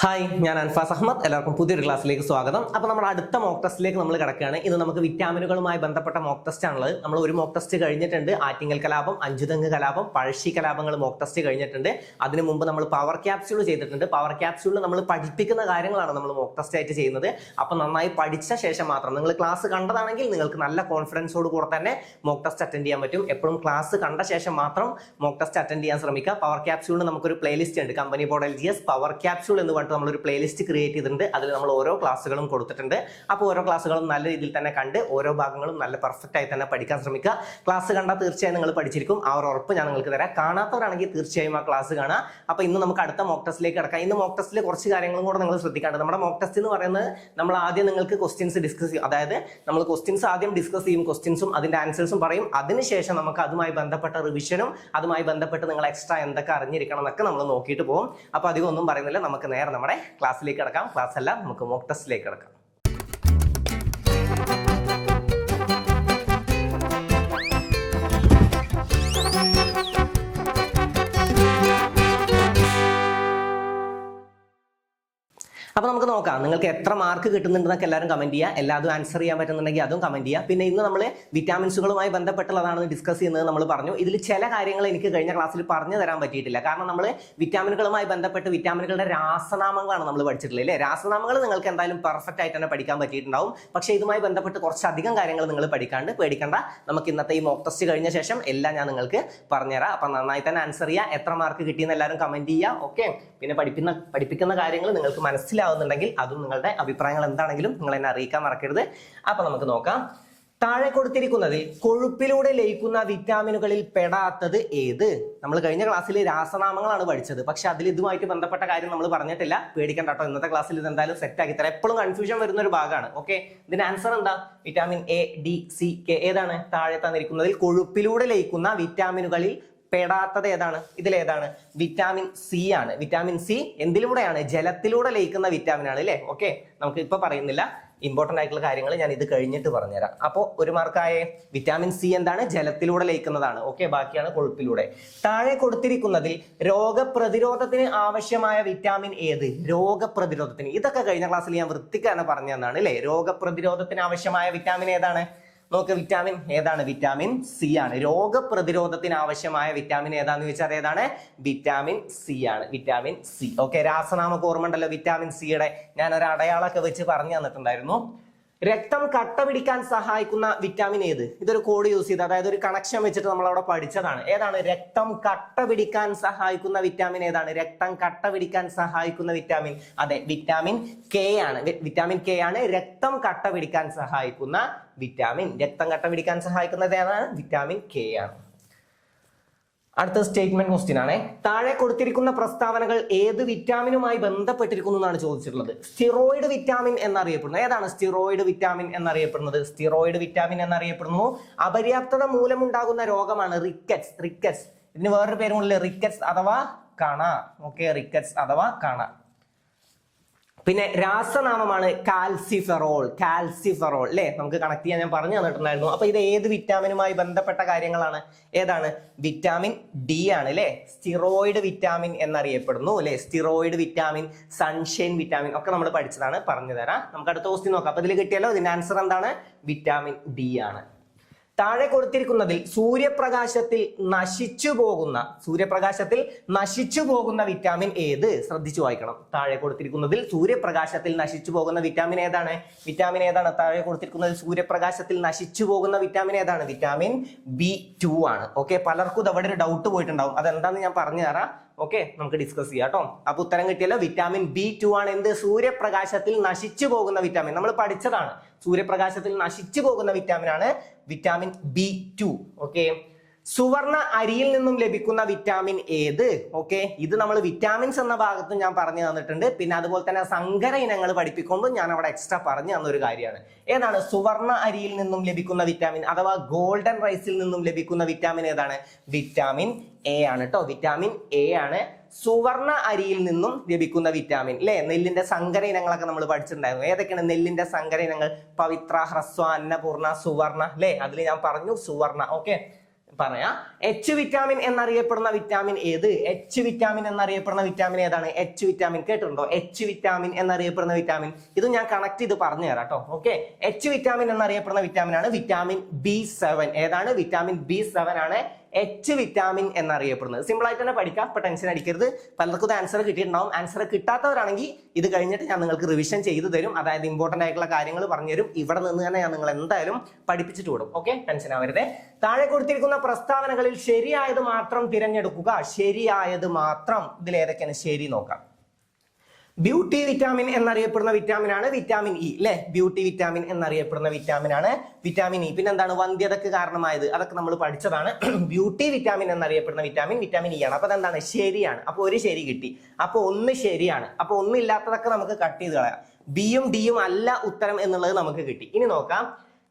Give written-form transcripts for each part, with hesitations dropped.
Hi, ഞാൻ അൻഫാസ് അഹമ്മദ്. എല്ലാവർക്കും പുതിയൊരു ക്ലാസ്സിലേക്ക് സ്വാഗതം. അപ്പോൾ നമ്മൾ അടുത്ത മോക്ക് ടെസ്റ്റിലേക്ക് നമ്മൾ കിടക്കുകയാണ്. ഇത് നമുക്ക് വിറ്റാമിനുകളുമായി ബന്ധപ്പെട്ട മോക്ക് ടെസ്റ്റ് ആണുള്ളത്. നമ്മൾ ഒരു മോക്ക് ടെസ്റ്റ് കഴിഞ്ഞിട്ടുണ്ട്. ആറ്റിങ്ങൽ കലാപം, അഞ്ചുതെങ്ങ് കലാപം, പഴശ്ശി കലാപങ്ങൾ മോക്ക് ടെസ്റ്റ് കഴിഞ്ഞിട്ടുണ്ട്. അതിനു മുമ്പ് നമ്മൾ പവർ ക്യാപ്സ്യൂൾ ചെയ്തിട്ടുണ്ട്. പവർ ക്യാപ്സ്യൂളിൽ നമ്മൾ പഠിപ്പിക്കുന്ന കാര്യങ്ങളാണ് നമ്മൾ മോക്ക് ടെസ്റ്റ് ആയിട്ട് ചെയ്യുന്നത്. അപ്പോൾ നന്നായി പഠിച്ച ശേഷം മാത്രം, നിങ്ങൾ ക്ലാസ് കണ്ടതാണെങ്കിൽ നിങ്ങൾക്ക് നല്ല കോൺഫിഡൻസോട് കൂടെ തന്നെ മോക്ക് ടെസ്റ്റ് അറ്റൻഡ് ചെയ്യാൻ പറ്റും. എപ്പോഴും ക്ലാസ് കണ്ട ശേഷം മാത്രം മോക്ക് ടെസ്റ്റ് അറ്റൻഡ് ചെയ്യാൻ ശ്രമിക്കുക. പവർ ക്യാപ്സ്യൂളിന് നമുക്കൊരു പ്ലേലിസ്റ്റ് ഉണ്ട്. Company board LGS power capsule എന്ന് പറഞ്ഞിട്ട് നമ്മളൊരു പ്ലേലിസ്റ്റ് ക്രിയേറ്റ് ചെയ്തിട്ടുണ്ട്. അതിൽ നമ്മൾ ഓരോ ക്ലാസ്സുകളും കൊടുത്തിട്ടുണ്ട്. അപ്പോൾ ഓരോ ക്ലാസ്സുകളും നല്ല രീതിയിൽ തന്നെ കണ്ട് ഓരോ ഭാഗങ്ങളും നല്ല പെർഫെക്റ്റ് ആയി തന്നെ പഠിക്കാൻ ശ്രമിക്കുക. ക്ലാസ് കണ്ടാൽ തീർച്ചയായും നിങ്ങൾ പഠിച്ചിരിക്കും. ആ ഒരു ഉറപ്പ് ഞാൻ നിങ്ങൾക്ക് തരാം. കാണാത്തവരാണെങ്കിൽ തീർച്ചയായും ആ ക്ലാസ് കാണാം. അപ്പോൾ ഇന്ന് നമുക്ക് അടുത്ത മോക്ക് ടെസ്റ്റിലേക്ക് കിടക്കാം. ഇന്ന് മോക്ക് ടെസ്റ്റിൽ കുറച്ച് കാര്യങ്ങളും കൂടെ നിങ്ങൾ ശ്രദ്ധിക്കാണ്ട്. നമ്മുടെ മോക്ക് ടെസ്റ്റ് എന്ന് പറയുന്നത് നമ്മൾ ആദ്യം നിങ്ങൾക്ക് ക്വസ്റ്റ്യൻസ് ഡിസ്കസ് ചെയ്യും. അതായത് നമ്മൾ ക്വസ്റ്റ്യൻസ് ആദ്യം ഡിസ്കസ് ചെയ്യും, ക്വസ്റ്റ്യൻസും അതിന്റെ ആൻസേഴ്സും പറയും. അതിനുശേഷം നമുക്ക് അതുമായി ബന്ധപ്പെട്ട റിവിഷനും അതുമായി ബന്ധപ്പെട്ട് നിങ്ങൾ എക്സ്ട്രാ എന്തൊക്കെ അറിഞ്ഞിരിക്കണം എന്നൊക്കെ നമ്മൾ നോക്കിയിട്ട് പോകും. അപ്പോൾ അധികം ഒന്നും പറയുന്നില്ല, നമുക്ക് നേരെ നമ്മുടെ ക്ലാസ്സിലേക്ക് കിടക്കാം. ക്ലാസ് അല്ല, നമുക്ക് മോക്ക് ടെസ്റ്റിലേക്ക് കിടക്കാം. അപ്പോൾ നമുക്ക് നോക്കാം നിങ്ങൾക്ക് എത്ര മാർക്ക് കിട്ടുന്നുണ്ടെന്നൊക്കെ എല്ലാവരും കമന്റ് ചെയ്യുക. എല്ലാതും ആൻസർ ചെയ്യാൻ പറ്റുന്നുണ്ടെങ്കിൽ അതും കമന്റ് ചെയ്യുക. പിന്നെ ഇന്ന് നമ്മൾ വിറ്റാമിൻസുകളുമായി ബന്ധപ്പെട്ടുള്ളതാണ് ഡിസ്കസ് ചെയ്യുന്നത് നമ്മൾ പറഞ്ഞു. ഇതിൽ ചില കാര്യങ്ങൾ എനിക്ക് കഴിഞ്ഞ ക്ലാസ്സിൽ പറഞ്ഞു തരാൻ പറ്റിയിട്ടില്ല. കാരണം നമ്മൾ വിറ്റാമിനുകളുമായി ബന്ധപ്പെട്ട് വിറ്റാമിനുകളുടെ രാസനാമങ്ങളാണ് നമ്മൾ പഠിച്ചിട്ടുള്ളത് അല്ലേ. രാസനാമങ്ങൾ നിങ്ങൾക്ക് എന്തായാലും പെർഫെക്റ്റ് ആയിട്ട് തന്നെ പഠിക്കാൻ പറ്റിയിട്ടുണ്ടാവും. പക്ഷേ ഇതുമായി ബന്ധപ്പെട്ട് കുറച്ചധികം കാര്യങ്ങൾ നിങ്ങൾ പഠിക്കാണ്ട് പേടിക്കണ്ട. നമുക്ക് ഇന്നത്തെ ഈ മോക്ക് ടെസ്റ്റ് കഴിഞ്ഞ ശേഷം എല്ലാം ഞാൻ നിങ്ങൾക്ക് പറഞ്ഞുതരാം. അപ്പം നന്നായി തന്നെ ആൻസർ ചെയ്യുക. എത്ര മാർക്ക് കിട്ടിയെന്ന് എല്ലാവരും കമന്റ് ചെയ്യുക. ഓക്കെ. പിന്നെ പഠിപ്പിക്കുന്ന കാര്യങ്ങൾ നിങ്ങൾക്ക് മനസ്സിലാവുന്നുണ്ടെങ്കിൽ അതും നിങ്ങളുടെ അഭിപ്രായങ്ങൾ എന്താണെങ്കിലും നിങ്ങൾ എന്നെ അറിയിക്കാൻ മറക്കരുത്. അപ്പൊ നമുക്ക് നോക്കാം. താഴെ കൊടുത്തിരിക്കുന്നതിൽ കൊഴുപ്പിലൂടെ ലയിക്കുന്ന വിറ്റാമിനുകളിൽ പെടാത്തത് ഏത്? നമ്മൾ കഴിഞ്ഞ ക്ലാസ്സിൽ രാസനാമങ്ങളാണ് പഠിച്ചത്. പക്ഷെ അതിൽ ഇതുമായിട്ട് ബന്ധപ്പെട്ട കാര്യം നമ്മൾ പറഞ്ഞിട്ടില്ല. പേടിക്കണ്ട കേട്ടോ. ഇന്നത്തെ ക്ലാസ്സിൽ ഇത് എന്തായാലും സെറ്റ് ആക്കി തരാം. എപ്പോഴും കൺഫ്യൂഷൻ വരുന്ന ഒരു ഭാഗമാണ്. ഓക്കെ. ഇതിന്റെ ആൻസർ എന്താ? Vitamin A, D, C, K. ഏതാണ്? താഴെ തന്നിരിക്കുന്നതിൽ കൊഴുപ്പിലൂടെ ലയിക്കുന്ന വിറ്റാമിനുകളിൽ പെടാത്തത് ഏതാണ്? ഇതിലേതാണ്? വിറ്റാമിൻ സി ആണ്. വിറ്റാമിൻ സി എന്തിലൂടെയാണ്? ജലത്തിലൂടെ ലയിക്കുന്ന വിറ്റാമിൻ ആണ് അല്ലേ. ഓക്കെ. നമുക്ക് ഇപ്പൊ പറയുന്നില്ല, ഇമ്പോർട്ടന്റ് ആയിട്ടുള്ള കാര്യങ്ങൾ ഞാൻ ഇത് കഴിഞ്ഞിട്ട് പറഞ്ഞുതരാം. അപ്പോൾ ഒരു മാർക്കായേ. വിറ്റാമിൻ സി എന്താണ്? ജലത്തിലൂടെ ലയിക്കുന്നതാണ്. ഓക്കെ. ബാക്കിയാണ് കൊഴുപ്പിലൂടെ. താഴെ കൊടുത്തിരിക്കുന്നതിൽ രോഗപ്രതിരോധത്തിന് ആവശ്യമായ വിറ്റാമിൻ ഏത്? രോഗപ്രതിരോധത്തിന്, ഇതൊക്കെ കഴിഞ്ഞ ക്ലാസ്സിൽ ഞാൻ വൃത്തിക്കാണ് പറഞ്ഞു തന്നാണ് അല്ലേ. രോഗപ്രതിരോധത്തിന് ആവശ്യമായ വിറ്റാമിൻ ഏതാണ്? നോക്ക്, വിറ്റാമിൻ ഏതാണ്? വിറ്റാമിൻ സി ആണ്. രോഗപ്രതിരോധത്തിന് ആവശ്യമായ വിറ്റാമിൻ ഏതാന്ന് ചോദിച്ചാൽ ഏതാണ്? വിറ്റാമിൻ സി ആണ്. Vitamin C. ഓക്കെ. രാസനാമ ഓർമ്മ ഉണ്ടല്ലോ വിറ്റാമിൻ സിയുടെ. ഞാൻ ഒരു അടയാളമൊക്കെ വെച്ച് പറഞ്ഞു തന്നിട്ടുണ്ടായിരുന്നു. രക്തം കട്ട പിടിക്കാൻ സഹായിക്കുന്ന വിറ്റാമിൻ ഏത്? ഇതൊരു കോഡ് യൂസ് ചെയ്ത്, അതായത് ഒരു കണക്ഷൻ വെച്ചിട്ട് നമ്മൾ അവിടെ പഠിച്ചതാണ്. ഏതാണ്? രക്തം കട്ട പിടിക്കാൻ സഹായിക്കുന്ന വിറ്റാമിൻ ഏതാണ്? രക്തം കട്ട പിടിക്കാൻ സഹായിക്കുന്ന വിറ്റാമിൻ, അതെ, വിറ്റാമിൻ കെ ആണ്. വിറ്റാമിൻ കെ ആണ് രക്തം കട്ട പിടിക്കാൻ സഹായിക്കുന്ന വിറ്റാമിൻ. രക്തം കട്ട പിടിക്കാൻ സഹായിക്കുന്നത് ഏതാണ്? വിറ്റാമിൻ കെ ആണ്. അടുത്ത സ്റ്റേറ്റ്മെന്റ് ക്വസ്റ്റ്യൻ ആണ്. താഴെ കൊടുത്തിരിക്കുന്ന പ്രസ്താവനകൾ ഏത് വിറ്റാമിനുമായി ബന്ധപ്പെട്ടിരിക്കുന്നു എന്നാണ് ചോദിച്ചിട്ടുള്ളത്. സ്റ്റിറോയിഡ് വിറ്റാമിൻ എന്നറിയപ്പെടുന്നു. ഏതാണ് സ്റ്റിറോയിഡ് വിറ്റാമിൻ എന്നറിയപ്പെടുന്നത്? സ്റ്റിറോയിഡ് വിറ്റാമിൻ എന്നറിയപ്പെടുന്നു അപര്യാപ്തത മൂലമുണ്ടാകുന്ന രോഗമാണ് റിക്കറ്റ്സ്. റിക്കറ്റ്സ്, ഇതിന് വേറൊരു പേരുമുള്ള റിക്കറ്റ്സ് അഥവാ കണ. ഓക്കെ. റിക്കറ്റ്സ് അഥവാ കണ. പിന്നെ രാസനാമമാണ് കാൽസിഫെറോൾ. കാൽസിഫെറോൾ അല്ലെ. നമുക്ക് കണക്ട് ചെയ്യാൻ ഞാൻ പറഞ്ഞു തന്നിട്ടുണ്ടായിരുന്നു. അപ്പൊ ഇത് ഏത് വിറ്റാമിനുമായി ബന്ധപ്പെട്ട കാര്യങ്ങളാണ്? ഏതാണ്? വിറ്റാമിൻ ഡി ആണ് അല്ലെ. സ്റ്റിറോയിഡ് വിറ്റാമിൻ എന്നറിയപ്പെടുന്നു അല്ലെ. സ്റ്റിറോയിഡ് വിറ്റാമിൻ, സൺഷൈൻ വിറ്റാമിൻ ഒക്കെ നമ്മൾ പഠിച്ചതാണ്. പറഞ്ഞു തരാം. നമുക്ക് അടുത്ത ക്വസ്റ്റ്യൻ നോക്കാം. അപ്പൊ ഇതിൽ കിട്ടിയല്ലോ. ഇതിന്റെ ആൻസർ എന്താണ്? വിറ്റാമിൻ ഡി ആണ്. താഴെ കൊടുത്തിരിക്കുന്നതിൽ സൂര്യപ്രകാശത്തിൽ നശിച്ചു പോകുന്ന വിറ്റാമിൻ ഏത്? ശ്രദ്ധിച്ചു വായിക്കണം. താഴെ കൊടുത്തിരിക്കുന്നതിൽ സൂര്യപ്രകാശത്തിൽ നശിച്ചു പോകുന്ന വിറ്റാമിൻ ഏതാണ്? വിറ്റാമിൻ ഏതാണ്? താഴെ കൊടുത്തിരിക്കുന്നതിൽ സൂര്യപ്രകാശത്തിൽ നശിച്ചു പോകുന്ന വിറ്റാമിൻ ഏതാണ്? വിറ്റാമിൻ B2 ആണ്. ഓക്കെ. പലർക്കും അവിടെ ഒരു ഡൗട്ട് പോയിട്ടുണ്ടാവും. അതെന്താന്ന് ഞാൻ പറഞ്ഞു തരാം. ഓക്കെ. നമുക്ക് ഡിസ്കസ് ചെയ്യാം കേട്ടോ. അപ്പൊ ഉത്തരം കിട്ടിയല്ലോ. വിറ്റാമിൻ B2 ആണ് എന്ത്? സൂര്യപ്രകാശത്തിൽ നശിച്ചു പോകുന്ന വിറ്റാമിൻ. നമ്മൾ പഠിച്ചതാണ്. സൂര്യപ്രകാശത്തിൽ നശിച്ചു പോകുന്ന വിറ്റാമിൻ ആണ് വിറ്റാമിൻ B2. ഓക്കെ. സുവർണ അരിയിൽ നിന്നും ലഭിക്കുന്ന വിറ്റാമിൻ ഏത്? ഓക്കെ. ഇത് നമ്മൾ വിറ്റാമിൻസ് എന്ന ഭാഗത്ത് ഞാൻ പറഞ്ഞു തന്നിട്ടുണ്ട്. പിന്നെ അതുപോലെ തന്നെ സങ്കര ഇനങ്ങൾ പഠിപ്പിക്കുമ്പോൾ ഞാൻ അവിടെ എക്സ്ട്രാ പറഞ്ഞു തന്നൊരു കാര്യമാണ്. ഏതാണ്? സുവർണ അരിയിൽ നിന്നും ലഭിക്കുന്ന വിറ്റാമിൻ അഥവാ ഗോൾഡൻ റൈസിൽ നിന്നും ലഭിക്കുന്ന വിറ്റാമിൻ ഏതാണ്? വിറ്റാമിൻ എ ആണ് കേട്ടോ. വിറ്റാമിൻ എ ആണ് സുവർണ അരിയിൽ നിന്നും ലഭിക്കുന്ന വിറ്റാമിൻ അല്ലെ. നെല്ലിന്റെ സങ്കര ഇനങ്ങളൊക്കെ നമ്മൾ പഠിച്ചിട്ടുണ്ടായിരുന്നു. ഏതൊക്കെയാണ് നെല്ലിന്റെ സങ്കര ഇനങ്ങൾ? പവിത്ര, ഹ്രസ്വ, അന്നപൂർണ, സുവർണ അല്ലെ. അതിൽ ഞാൻ പറഞ്ഞു സുവർണ. ഓക്കെ. പറയാം. എച്ച് വിറ്റാമിൻ എന്നറിയപ്പെടുന്ന വിറ്റാമിൻ ഏത്? എച്ച് വിറ്റാമിൻ എന്നറിയപ്പെടുന്ന വിറ്റാമിൻ ഏതാണ്? എച്ച് വിറ്റാമിൻ കേട്ടിട്ടുണ്ടോ? എച്ച് വിറ്റാമിൻ എന്നറിയപ്പെടുന്ന വിറ്റാമിൻ ഇത് ഞാൻ കണക്ട് ചെയ്ത് പറഞ്ഞു തരാം കേട്ടോ. ഓക്കെ, എച്ച് വിറ്റാമിൻ എന്നറിയപ്പെടുന്ന വിറ്റാമിൻ ആണ് വിറ്റാമിൻ B7. ഏതാണ്? വിറ്റാമിൻ B7 ആണ് എച്ച് വിറ്റാമിൻ എന്നറിയപ്പെടുന്നത്. സിമ്പിൾ ആയിട്ട് തന്നെ പഠിക്കാം, ഇപ്പൊ ടെൻഷൻ അടിക്കരുത്. പലർക്കും ഇത് ആൻസർ കിട്ടിയിട്ടുണ്ടാവും. ആൻസർ കിട്ടാത്തവരാണെങ്കിൽ ഇത് കഴിഞ്ഞിട്ട് ഞാൻ നിങ്ങൾക്ക് റിവിഷൻ ചെയ്തു തരും. അതായത് ഇമ്പോർട്ടന്റ് ആയിട്ടുള്ള കാര്യങ്ങൾ പറഞ്ഞു തരും. ഇവിടെ നിന്ന് തന്നെ ഞാൻ നിങ്ങൾ എന്തായാലും പഠിപ്പിച്ചിട്ട് വിടും. ഓക്കെ, ടെൻഷൻ ആവരുത്. താഴെ കൊടുത്തിരിക്കുന്ന പ്രസ്താവനകളിൽ ശരിയായത് മാത്രം തിരഞ്ഞെടുക്കുക. ശരിയായത് മാത്രം. ഇതിൽ ഏതൊക്കെയാണ് ശരി നോക്കാം. ബ്യൂട്ടി വിറ്റാമിൻ എന്നറിയപ്പെടുന്ന വിറ്റാമിൻ ആണ് വിറ്റാമിൻ ഇ അല്ലെ. ബ്യൂട്ടി വിറ്റാമിൻ എന്നറിയപ്പെടുന്ന വിറ്റാമിൻ ആണ് വിറ്റാമിൻ ഇ. പിന്നെന്താണ് വന്ധ്യതക്ക് കാരണമായത്? അതൊക്കെ നമ്മൾ പഠിച്ചതാണ്. ബ്യൂട്ടി വിറ്റാമിൻ എന്നറിയപ്പെടുന്ന വിറ്റാമിൻ ഇ ആണ്. അപ്പൊ അതെന്താണ്? ശരിയാണ്. അപ്പൊ ഒരു ശരി കിട്ടി. അപ്പൊ ഒന്ന് ശരിയാണ്. അപ്പൊ ഒന്നില്ലാത്തതൊക്കെ നമുക്ക് കട്ട് ചെയ്ത് കളയാം. ബിയും ഡിയും അല്ല ഉത്തരം എന്നുള്ളത് നമുക്ക് കിട്ടി. ഇനി നോക്കാം.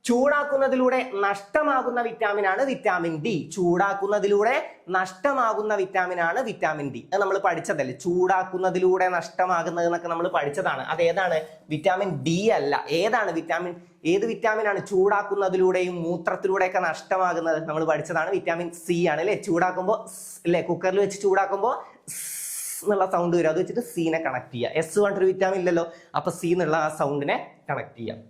ചൂടാക്കുന്നതിലൂടെ നഷ്ടമാകുന്ന വിറ്റാമിൻ ആണ് വിറ്റാമിൻ ഡി. ചൂടാക്കുന്നതിലൂടെ നഷ്ടമാകുന്ന വിറ്റാമിൻ ആണ് വിറ്റാമിൻ ഡി. അത് നമ്മൾ പഠിച്ചതല്ലേ? ചൂടാക്കുന്നതിലൂടെ നഷ്ടമാകുന്നത് എന്നൊക്കെ നമ്മൾ പഠിച്ചതാണ്. അത് ഏതാണ്? വിറ്റാമിൻ ഡി അല്ല. ഏതാണ് വിറ്റാമിൻ? ഏത് വിറ്റാമിൻ ആണ് ചൂടാക്കുന്നതിലൂടെയും മൂത്രത്തിലൂടെയൊക്കെ നഷ്ടമാകുന്നത്? നമ്മൾ പഠിച്ചതാണ്. വിറ്റാമിൻ സി ആണ് അല്ലെ. ചൂടാക്കുമ്പോൾ അല്ലെ, കുക്കറിൽ വെച്ച് ചൂടാക്കുമ്പോൾ എന്നുള്ള സൗണ്ട് വരും. അത് വെച്ചിട്ട് സീനെ കണക്ട് ചെയ്യുക. എസ് പറഞ്ഞൊരു വിറ്റാമിൻ ഇല്ലല്ലോ, അപ്പൊ സി എന്നുള്ള ആ സൗണ്ടിനെ കണക്ട് ചെയ്യാം.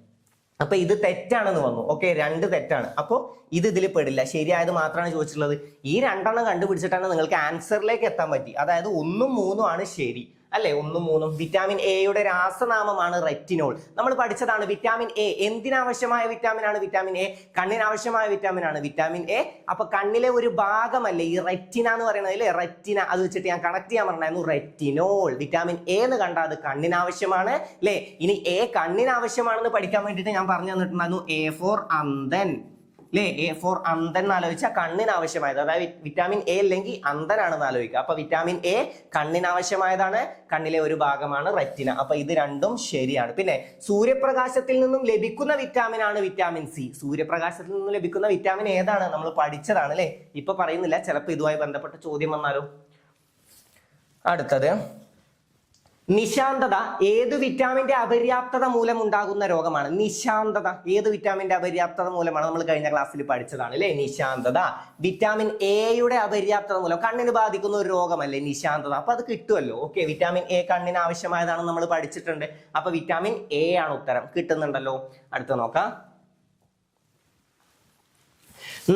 അപ്പൊ ഇത് തെറ്റാണെന്ന് വന്നു. ഓക്കെ, 2 തെറ്റാണ്. അപ്പോൾ ഇത് ഇതിൽ പെടില്ല. ശരിയായത് മാത്രമാണ് ചോദിച്ചിട്ടുള്ളത്. ഈ 2 കണ്ടുപിടിച്ചിട്ടാണ് നിങ്ങൾക്ക് ആൻസറിലേക്ക് എത്താൻ പറ്റി. അതായത് 1ഉം 3ഉം ആണ് ശരി അല്ലെ. 1ഉം 3ഉം. വിറ്റാമിൻ എയുടെ രാസനാമമാണ് റെറ്റിനോൾ. നമ്മൾ പഠിച്ചതാണ്. വിറ്റാമിൻ എ എന്തിനാവശ്യമായ വിറ്റാമിൻ ആണ്? വിറ്റാമിൻ എ കണ്ണിനാവശ്യമായ വിറ്റാമിൻ ആണ് വിറ്റാമിൻ എ. അപ്പൊ കണ്ണിലെ ഒരു ഭാഗമല്ലേ ഈ റെറ്റിന എന്ന് പറയുന്നത് അല്ലേ? റെറ്റിന. അത് വെച്ചിട്ട് ഞാൻ കണക്ട് ചെയ്യാൻ പറഞ്ഞായിരുന്നു. റെറ്റിനോൾ വിറ്റാമിൻ എ എന്ന് കണ്ടാൽ അത് കണ്ണിനാവശ്യമാണ് അല്ലെ. ഇനി എ കണ്ണിനാവശ്യമാണെന്ന് പഠിക്കാൻ വേണ്ടിയിട്ട് ഞാൻ പറഞ്ഞു തന്നിട്ടുണ്ടായിരുന്നു. എ ഫോർ അന്ധൻ അല്ലെ. എ ഫോർ അന്ധൻ എന്ന് ആലോചിച്ചാൽ കണ്ണിനാവശ്യമായത്. അതായത് വിറ്റാമിൻ എ അല്ലെങ്കിൽ അന്ധനാണെന്ന് ആലോചിക്കുക. അപ്പൊ വിറ്റാമിൻ എ കണ്ണിനാവശ്യമായതാണ്. കണ്ണിലെ ഒരു ഭാഗമാണ് റെറ്റിന. അപ്പൊ ഇത് രണ്ടും ശരിയാണ്. പിന്നെ സൂര്യപ്രകാശത്തിൽ നിന്നും ലഭിക്കുന്ന വിറ്റാമിൻ ആണ് വിറ്റാമിൻ സി. സൂര്യപ്രകാശത്തിൽ നിന്നും ലഭിക്കുന്ന വിറ്റാമിൻ ഏതാണ്? നമ്മൾ പഠിച്ചതാണ് അല്ലെ. ഇപ്പൊ പറയുന്നില്ല, ചിലപ്പോൾ ഇതുമായി ബന്ധപ്പെട്ട ചോദ്യം വന്നാലോ. അടുത്തത്, നിശാന്തത ഏത് വിറ്റാമിന്റെ അപര്യാപ്തത മൂലം ഉണ്ടാകുന്ന രോഗമാണ്? നിശാന്തത ഏത് വിറ്റാമിന്റെ അപര്യാപ്തത മൂലമാണ്? നമ്മൾ കഴിഞ്ഞ ക്ലാസ്സിൽ പഠിച്ചതാണ് അല്ലെ. നിശാന്തത വിറ്റാമിൻ എയുടെ അപര്യാപ്തത മൂലം കണ്ണിന് ബാധിക്കുന്ന ഒരു രോഗമല്ലേ നിശാന്തത. അപ്പൊ അത് കിട്ടുമല്ലോ. ഓക്കെ, വിറ്റാമിൻ എ കണ്ണിന് ആവശ്യമായതാണെന്ന് നമ്മൾ പഠിച്ചിട്ടുണ്ട്. അപ്പൊ വിറ്റാമിൻ എ ആണ് ഉത്തരം. കിട്ടുന്നുണ്ടല്ലോ. അടുത്ത നോക്കാം.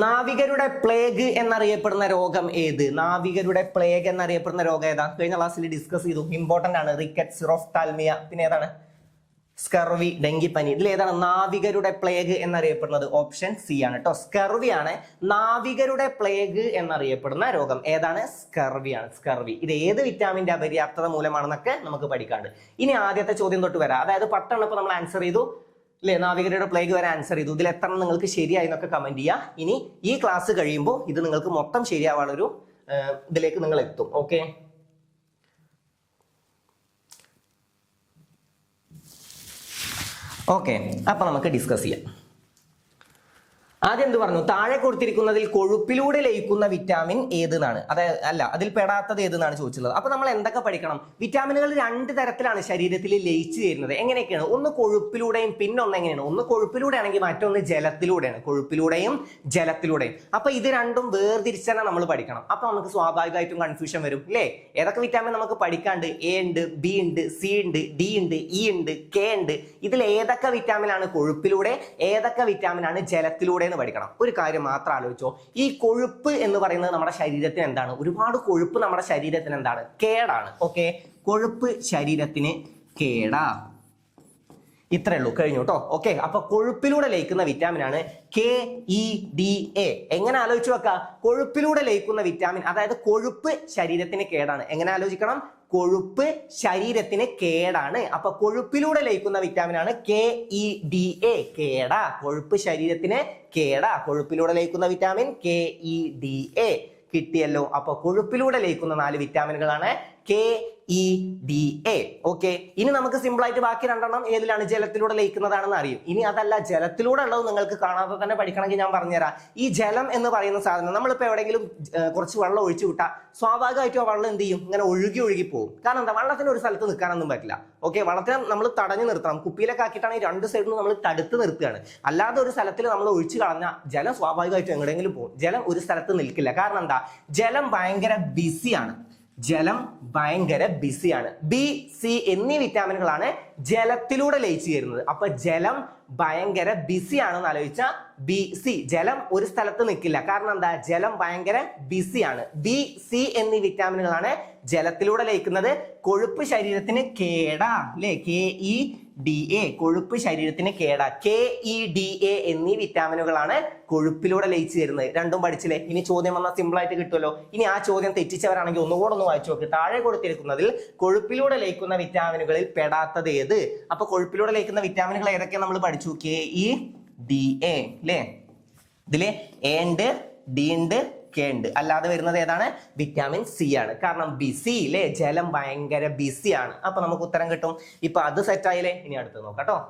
നാവികരുടെ പ്ലേഗ് എന്നറിയപ്പെടുന്ന രോഗം ഏത്? നാവികരുടെ പ്ലേഗ് എന്നറിയപ്പെടുന്ന രോഗം ഏതാ? കഴിഞ്ഞ ക്ലാസ്സിൽ ഡിസ്കസ് ചെയ്തു. ഇമ്പോർട്ടന്റ് ആണ്. റിക്കറ്റ്, സിറോഫ്താൽമിയ, പിന്നെ ഏതാണ്? സ്കർവി, ഡെങ്കിപ്പനി. ഇതിൽ ഏതാണ് നാവികരുടെ പ്ലേഗ് എന്നറിയപ്പെടുന്നത്? ഓപ്ഷൻ സി ആണ് കേട്ടോ. സ്കർവി ആണ് നാവികരുടെ പ്ലേഗ് എന്നറിയപ്പെടുന്ന രോഗം. ഏതാണ്? സ്കർവി ആണ്. സ്കർവി. ഇത് ഏത് വിറ്റാമിന്റെ അപര്യാപ്തത മൂലമാണെന്നൊക്കെ നമുക്ക് പഠിക്കാണ്ട്. ഇനി ആദ്യത്തെ ചോദ്യം തൊട്ട് വരാം. അതായത് 10 ഇപ്പൊ നമ്മൾ ആൻസർ ചെയ്തു അല്ലെ. നാവികരുടെ പ്ലേഗ് വരെ ആൻസർ ചെയ്തു. ഇതിൽ എത്ര നിങ്ങൾക്ക് ശരിയായി എന്നൊക്കെ കമന്റ് ചെയ്യുക. ഇനി ഈ ക്ലാസ് കഴിയുമ്പോൾ ഇത് നിങ്ങൾക്ക് മൊത്തം ശരിയാവാനൊരു ഇതിലേക്ക് നിങ്ങൾ എത്തും. ഓക്കെ, ഓക്കെ, അപ്പൊ നമുക്ക് ഡിസ്കസ് ചെയ്യാം. ആദ്യം എന്ത് പറഞ്ഞു? താഴെ കൊടുത്തിരിക്കുന്നതിൽ കൊഴുപ്പിലൂടെ ലയിക്കുന്ന വിറ്റാമിൻ ഏതെന്നാണ്. അതായത് അല്ല, അതിൽ പെടാത്തത് ഏതെന്നാണ് ചോദിച്ചുള്ളത്. അപ്പൊ നമ്മൾ എന്തൊക്കെ പഠിക്കണം? വിറ്റാമിനുകൾ 2 തരത്തിലാണ് ശരീരത്തിൽ ലയിച്ചു ചേരുന്നത്. എങ്ങനെയൊക്കെയാണ്? ഒന്ന് കൊഴുപ്പിലൂടെയും പിന്നെ ഒന്ന് എങ്ങനെയാണ്? ഒന്ന് കൊഴുപ്പിലൂടെ ആണെങ്കിൽ മറ്റൊന്ന് ജലത്തിലൂടെയാണ്. കൊഴുപ്പിലൂടെയും ജലത്തിലൂടെയും. അപ്പൊ ഇത് രണ്ടും വേർതിരിച്ച് തന്നെ നമ്മൾ പഠിക്കണം. അപ്പൊ നമുക്ക് സ്വാഭാവികമായിട്ടും കൺഫ്യൂഷൻ വരും അല്ലേ. ഏതൊക്കെ വിറ്റാമിൻ നമുക്ക് പഠിക്കാണ്ട്? എ ഉണ്ട്, ബി ഉണ്ട്, സി ഉണ്ട്, ഡി ഉണ്ട്, ഇ ഉണ്ട്, കെ ഉണ്ട്. ഇതിൽ ഏതൊക്കെ വിറ്റാമിൻ ആണ് കൊഴുപ്പിലൂടെ, ഏതൊക്കെ വിറ്റാമിൻ ആണ് ജലത്തിലൂടെ പഠിക്കണം. ഒരു കാര്യം മാത്രം ആലോചിച്ചോ. ഈ കൊഴുപ്പ് എന്ന് പറയുന്നത് നമ്മുടെ ശരീരത്തിന് എന്താണ്? ഒരുപാട് കൊഴുപ്പ് നമ്മുടെ ശരീരത്തിന് എന്താണ്? കേടാണ്. ഓക്കെ, കൊഴുപ്പ് ശരീരത്തിന് കേടാ. ഇത്രേ ഉള്ളൂ, കഴിഞ്ഞു കേട്ടോ. ഓക്കെ, അപ്പൊ കൊഴുപ്പിലൂടെ ലയിക്കുന്ന വിറ്റാമിൻ ആണ് KEDA. എങ്ങനെ ആലോചിച്ചു വെക്ക? കൊഴുപ്പിലൂടെ ലയിക്കുന്ന വിറ്റാമിൻ, അതായത് കൊഴുപ്പ് ശരീരത്തിന് കേടാണ്. എങ്ങനെ ആലോചിക്കണം? കൊഴുപ്പ് ശരീരത്തിന് കേടാണ്. അപ്പൊ കൊഴുപ്പിലൂടെ ലയിക്കുന്ന വിറ്റാമിൻ ആണ് KEDA. കേടാ, കൊഴുപ്പ് ശരീരത്തിന് കേടാ. കൊഴുപ്പിലൂടെ ലയിക്കുന്ന വിറ്റാമിൻ KEDA. കിട്ടിയല്ലോ. അപ്പൊ കൊഴുപ്പിലൂടെ ലയിക്കുന്ന 4 വിറ്റാമിനുകളാണ് KEDA. ഓക്കെ, ഇനി നമുക്ക് സിമ്പിൾ ആയിട്ട് ബാക്കി രണ്ടെണ്ണം ഏതിലാണ്? ജലത്തിലൂടെ ലയിക്കുന്നതാണെന്ന് അറിയും. ഇനി അതല്ല, ജലത്തിലൂടെ ഉള്ളത് നിങ്ങൾക്ക് കാണാതെ തന്നെ പഠിക്കണമെങ്കിൽ ഞാൻ പറഞ്ഞുതരാം. ഈ ജലം എന്ന് പറയുന്ന സാധനം നമ്മളിപ്പോൾ എവിടെയെങ്കിലും കുറച്ച് വെള്ളം ഒഴിച്ചു വിട്ടാൽ സ്വാഭാവികമായിട്ടും ആ വെള്ളം എന്ത് ചെയ്യും? ഇങ്ങനെ ഒഴുകി പോകും. കാരണം എന്താ? വെള്ളത്തിന് ഒരു സ്ഥലത്ത് നിൽക്കാനൊന്നും പറ്റില്ല. ഓക്കെ, വെള്ളത്തിനെ നമ്മൾ തടഞ്ഞു നിർത്തണം. കുപ്പിയിലൊക്കെ ആക്കിയിട്ടാണെങ്കിൽ രണ്ട് സൈഡിലും നമ്മൾ തടുത്ത് നിർത്തുകയാണ്. അല്ലാതെ ഒരു സ്ഥലത്തിൽ നമ്മൾ ഒഴിച്ചു കളഞ്ഞാൽ ജലം സ്വാഭാവികമായിട്ടും എങ്ങോട്ടെങ്കിലും പോകും. ജലം ഒരു സ്ഥലത്ത് നിൽക്കില്ല. കാരണം എന്താ? ജലം ഭയങ്കര ബിസിയാണ്. ജലം ഭയങ്കര ബിസിയാണ്. ബി, സി എന്നീ വിറ്റാമിനുകളാണ് ജലത്തിലൂടെ ലയിച്ചു ചേരുന്നത്. അപ്പൊ ജലം ഭയങ്കര ബിസി ആണെന്ന് ആലോചിച്ച ബി, സി. ജലം ഒരു സ്ഥലത്ത് നിൽക്കില്ല. കാരണം എന്താ? ജലം ഭയങ്കര ബിസിയാണ്. ബി, സി എന്നീ വിറ്റാമിനുകളാണ് ജലത്തിലൂടെ ലയിക്കുന്നത്. കൊഴുപ്പ് ശരീരത്തിന് കേടാ അല്ലെ? KEDA, കൊഴുപ്പ് ശരീരത്തിന് കേടാ. KEDA എന്നീ വിറ്റാമിനുകളാണ് കൊഴുപ്പിലൂടെ ലയിച്ചു ചേരുന്നത്. രണ്ടും പഠിച്ചില്ലേ? ഇനി ചോദ്യം വന്നാൽ സിമ്പിൾ ആയിട്ട് കിട്ടുമല്ലോ. ഇനി ആ ചോദ്യം തെറ്റിച്ചവരാണെങ്കിൽ ഒന്നുകൂടെ ഒന്ന് വായിച്ചു നോക്ക്. താഴെ കൊടുത്തിരിക്കുന്നതിൽ കൊഴുപ്പിലൂടെ ലയിക്കുന്ന വിറ്റാമിനുകളിൽ പെടാത്തത് ഏത്? അപ്പൊ കൊഴുപ്പിലൂടെ ലയിക്കുന്ന വിറ്റാമിനുകൾ ഏതൊക്കെയാണ് നമ്മൾ പഠിച്ചു? KEDA അല്ലേ? ഇതില് A ഉണ്ട്, D ഉണ്ട്, K ഉണ്ട്. അല്ലാതെ വരുന്നത് ഏതാണ്? വിറ്റാമിൻ സി ആണ്. കാരണം ബിസി അല്ലേ? ജലം ഭയങ്കര ബിസിയാണ്. അപ്പൊ നമുക്ക് ഉത്തരം കിട്ടും. ഇപ്പൊ അത് സെറ്റ് ആയില്ലേ? ഇനി അടുത്ത് നോക്കാട്ടോ.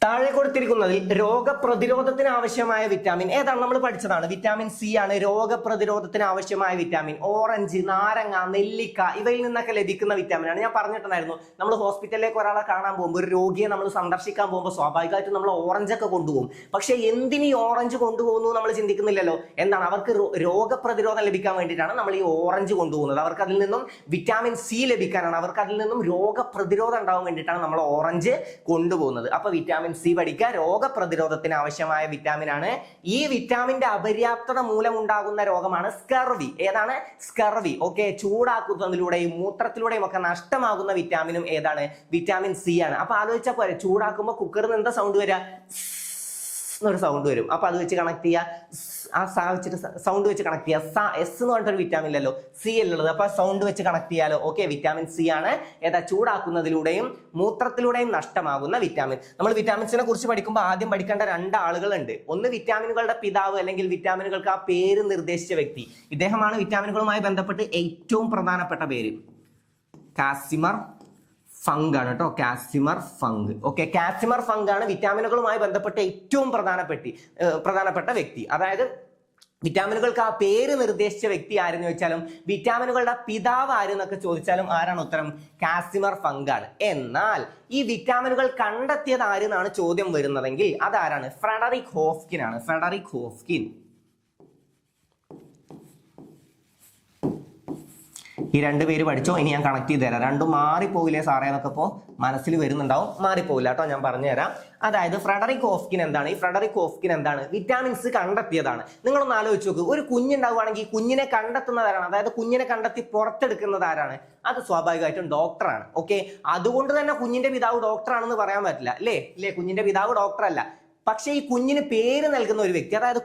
താഴെ കൊടുത്തിരിക്കുന്നതിൽ രോഗപ്രതിരോധത്തിന് ആവശ്യമായ വിറ്റാമിൻ ഏതാണ്? നമ്മൾ പഠിച്ചതാണ്. വിറ്റാമിൻ സി ആണ് രോഗപ്രതിരോധത്തിന് ആവശ്യമായ വിറ്റാമിൻ. ഓറഞ്ച്, നാരങ്ങ, നെല്ലിക്ക ഇവയിൽ നിന്നൊക്കെ ലഭിക്കുന്ന വിറ്റാമിൻ ആണ്. ഞാൻ പറഞ്ഞിട്ടുണ്ടായിരുന്നു, നമ്മൾ ഹോസ്പിറ്റലിലേക്ക് ഒരാളെ കാണാൻ പോകുമ്പോൾ, ഒരു രോഗിയെ നമ്മൾ സന്ദർശിക്കാൻ പോകുമ്പോൾ സ്വാഭാവികമായിട്ടും നമ്മൾ ഓറഞ്ച് ഒക്കെ കൊണ്ടുപോകും. പക്ഷെ എന്തിന് ഈ ഓറഞ്ച് കൊണ്ടുപോകുന്നു നമ്മൾ ചിന്തിക്കുന്നില്ലല്ലോ. എന്താണ്? അവർക്ക് രോഗപ്രതിരോധം ലഭിക്കാൻ വേണ്ടിയിട്ടാണ് നമ്മൾ ഈ ഓറഞ്ച് കൊണ്ടുപോകുന്നത്. അവർക്ക് അതിൽ നിന്നും വിറ്റാമിൻ സി ലഭിക്കാനാണ്. അവർക്ക് അതിൽ നിന്നും രോഗപ്രതിരോധം ഉണ്ടാവാൻ വേണ്ടിയിട്ടാണ് നമ്മൾ ഓറഞ്ച് കൊണ്ടുപോകുന്നത്. അപ്പൊ വിറ്റാമിൻ സി പഠിക്കുക. രോഗപ്രതിരോധത്തിന് ആവശ്യമായ വിറ്റാമിൻ ആണ്. ഈ വിറ്റാമിന്റെ അപര്യാപ്തത മൂലം ഉണ്ടാകുന്ന രോഗമാണ് സ്കർവി. ഏതാണ്? സ്കർവി. ഓക്കെ, ചൂടാക്കുന്നതിലൂടെയും മൂത്രത്തിലൂടെയും ഒക്കെ നഷ്ടമാകുന്ന വിറ്റാമിനും ഏതാണ്? വിറ്റാമിൻ സി ആണ്. അപ്പൊ ആലോചിച്ചാൽ പോരെ, ചൂടാക്കുമ്പോൾ കുക്കറിൽ നിന്ന് എന്താ സൗണ്ട് വരിക? എന്നൊരു സൗണ്ട് വരും. അപ്പൊ അത് വെച്ച് കണക്ട് ചെയ്യുക. ആ വെച്ചിട്ട് സൗണ്ട് വെച്ച് കണക്ട് ചെയ്യുക. എസ് എന്ന് പറഞ്ഞിട്ടൊരു വിറ്റാമിൻ ഇല്ലല്ലോ, സി അല്ലുള്ളത്. അപ്പൊ സൗണ്ട് വെച്ച് കണക്ട് ചെയ്യാലോ. ഓക്കെ, വിറ്റാമിൻ സി ആണ് ഏതാ? ചൂടാക്കുന്നതിലൂടെയും മൂത്രത്തിലൂടെയും നഷ്ടമാകുന്ന വിറ്റാമിൻ. നമ്മൾ വിറ്റാമിൻസിനെ കുറിച്ച് പഠിക്കുമ്പോൾ ആദ്യം പഠിക്കേണ്ട രണ്ട് ആളുകളുണ്ട്. ഒന്ന് വിറ്റാമിനുകളുടെ പിതാവ്, അല്ലെങ്കിൽ വിറ്റാമിനുകൾക്ക് ആ പേര് നിർദ്ദേശിച്ച വ്യക്തി. ഇദ്ദേഹമാണ് വിറ്റാമിനുകളുമായി ബന്ധപ്പെട്ട് ഏറ്റവും പ്രധാനപ്പെട്ട പേര്. കാസിമർ ഫംഗ് ആണ് കേട്ടോ. കാസിമർ ഫംഗ്. ഓക്കെ, കാസിമർ ഫംഗ് ആണ് വിറ്റാമിനുകളുമായി ബന്ധപ്പെട്ട ഏറ്റവും പ്രധാനപ്പെട്ട വ്യക്തി. അതായത് വിറ്റാമിനുകൾക്ക് ആ പേര് നിർദ്ദേശിച്ച വ്യക്തി ആരെന്ന് ചോദിച്ചാലും, വിറ്റാമിനുകളുടെ പിതാവ് ആരെന്നൊക്കെ ചോദിച്ചാലും ആരാണ് ഉത്തരം? കാസിമർ ഫംഗ് ആണ്. എന്നാൽ ഈ വിറ്റാമിനുകൾ കണ്ടെത്തിയത് ആരെന്നാണ് ചോദ്യം വരുന്നതെങ്കിൽ അതാരാണ്? ഫ്രെഡറിക് ഹോഫ്കിൻ ആണ്. Frederick Hopkins. ഈ രണ്ട് പേര് പഠിച്ചോ. ഇനി ഞാൻ കണക്ട് ചെയ്ത് തരാം. രണ്ടും മാറിപ്പോവില്ലേ സാറേ എന്നൊക്കെ ഇപ്പോൾ മനസ്സിൽ വരുന്നുണ്ടാവും. മാറിപ്പോവില്ല കേട്ടോ, ഞാൻ പറഞ്ഞുതരാം. അതായത് ഫ്രെഡറിക് ഹോഫ്കിൻ എന്താണ്? ഈ ഫ്രെഡറിക് ഹോഫ്കിൻ എന്താണ്? വിറ്റാമിൻസ് കണ്ടെത്തിയതാണ്. നിങ്ങളൊന്ന് ആലോചിച്ച് നോക്ക്. ഒരു കുഞ്ഞുണ്ടാവുകയാണെങ്കിൽ കുഞ്ഞിനെ കണ്ടെത്തുന്നതാരാണ്? അതായത് കുഞ്ഞിനെ കണ്ടെത്തി പുറത്തെടുക്കുന്നത് ആരാണ്? അത് സ്വാഭാവികമായിട്ടും ഡോക്ടറാണ്. ഓക്കെ, അതുകൊണ്ട് തന്നെ കുഞ്ഞിന്റെ പിതാവ് ഡോക്ടറാണെന്ന് പറയാൻ പറ്റില്ല അല്ലേ? കുഞ്ഞിന്റെ പിതാവ് ഡോക്ടർ അല്ല. പക്ഷെ ഈ കുഞ്ഞിന് പേര് നൽകുന്ന ഒരു വ്യക്തി, അതായത്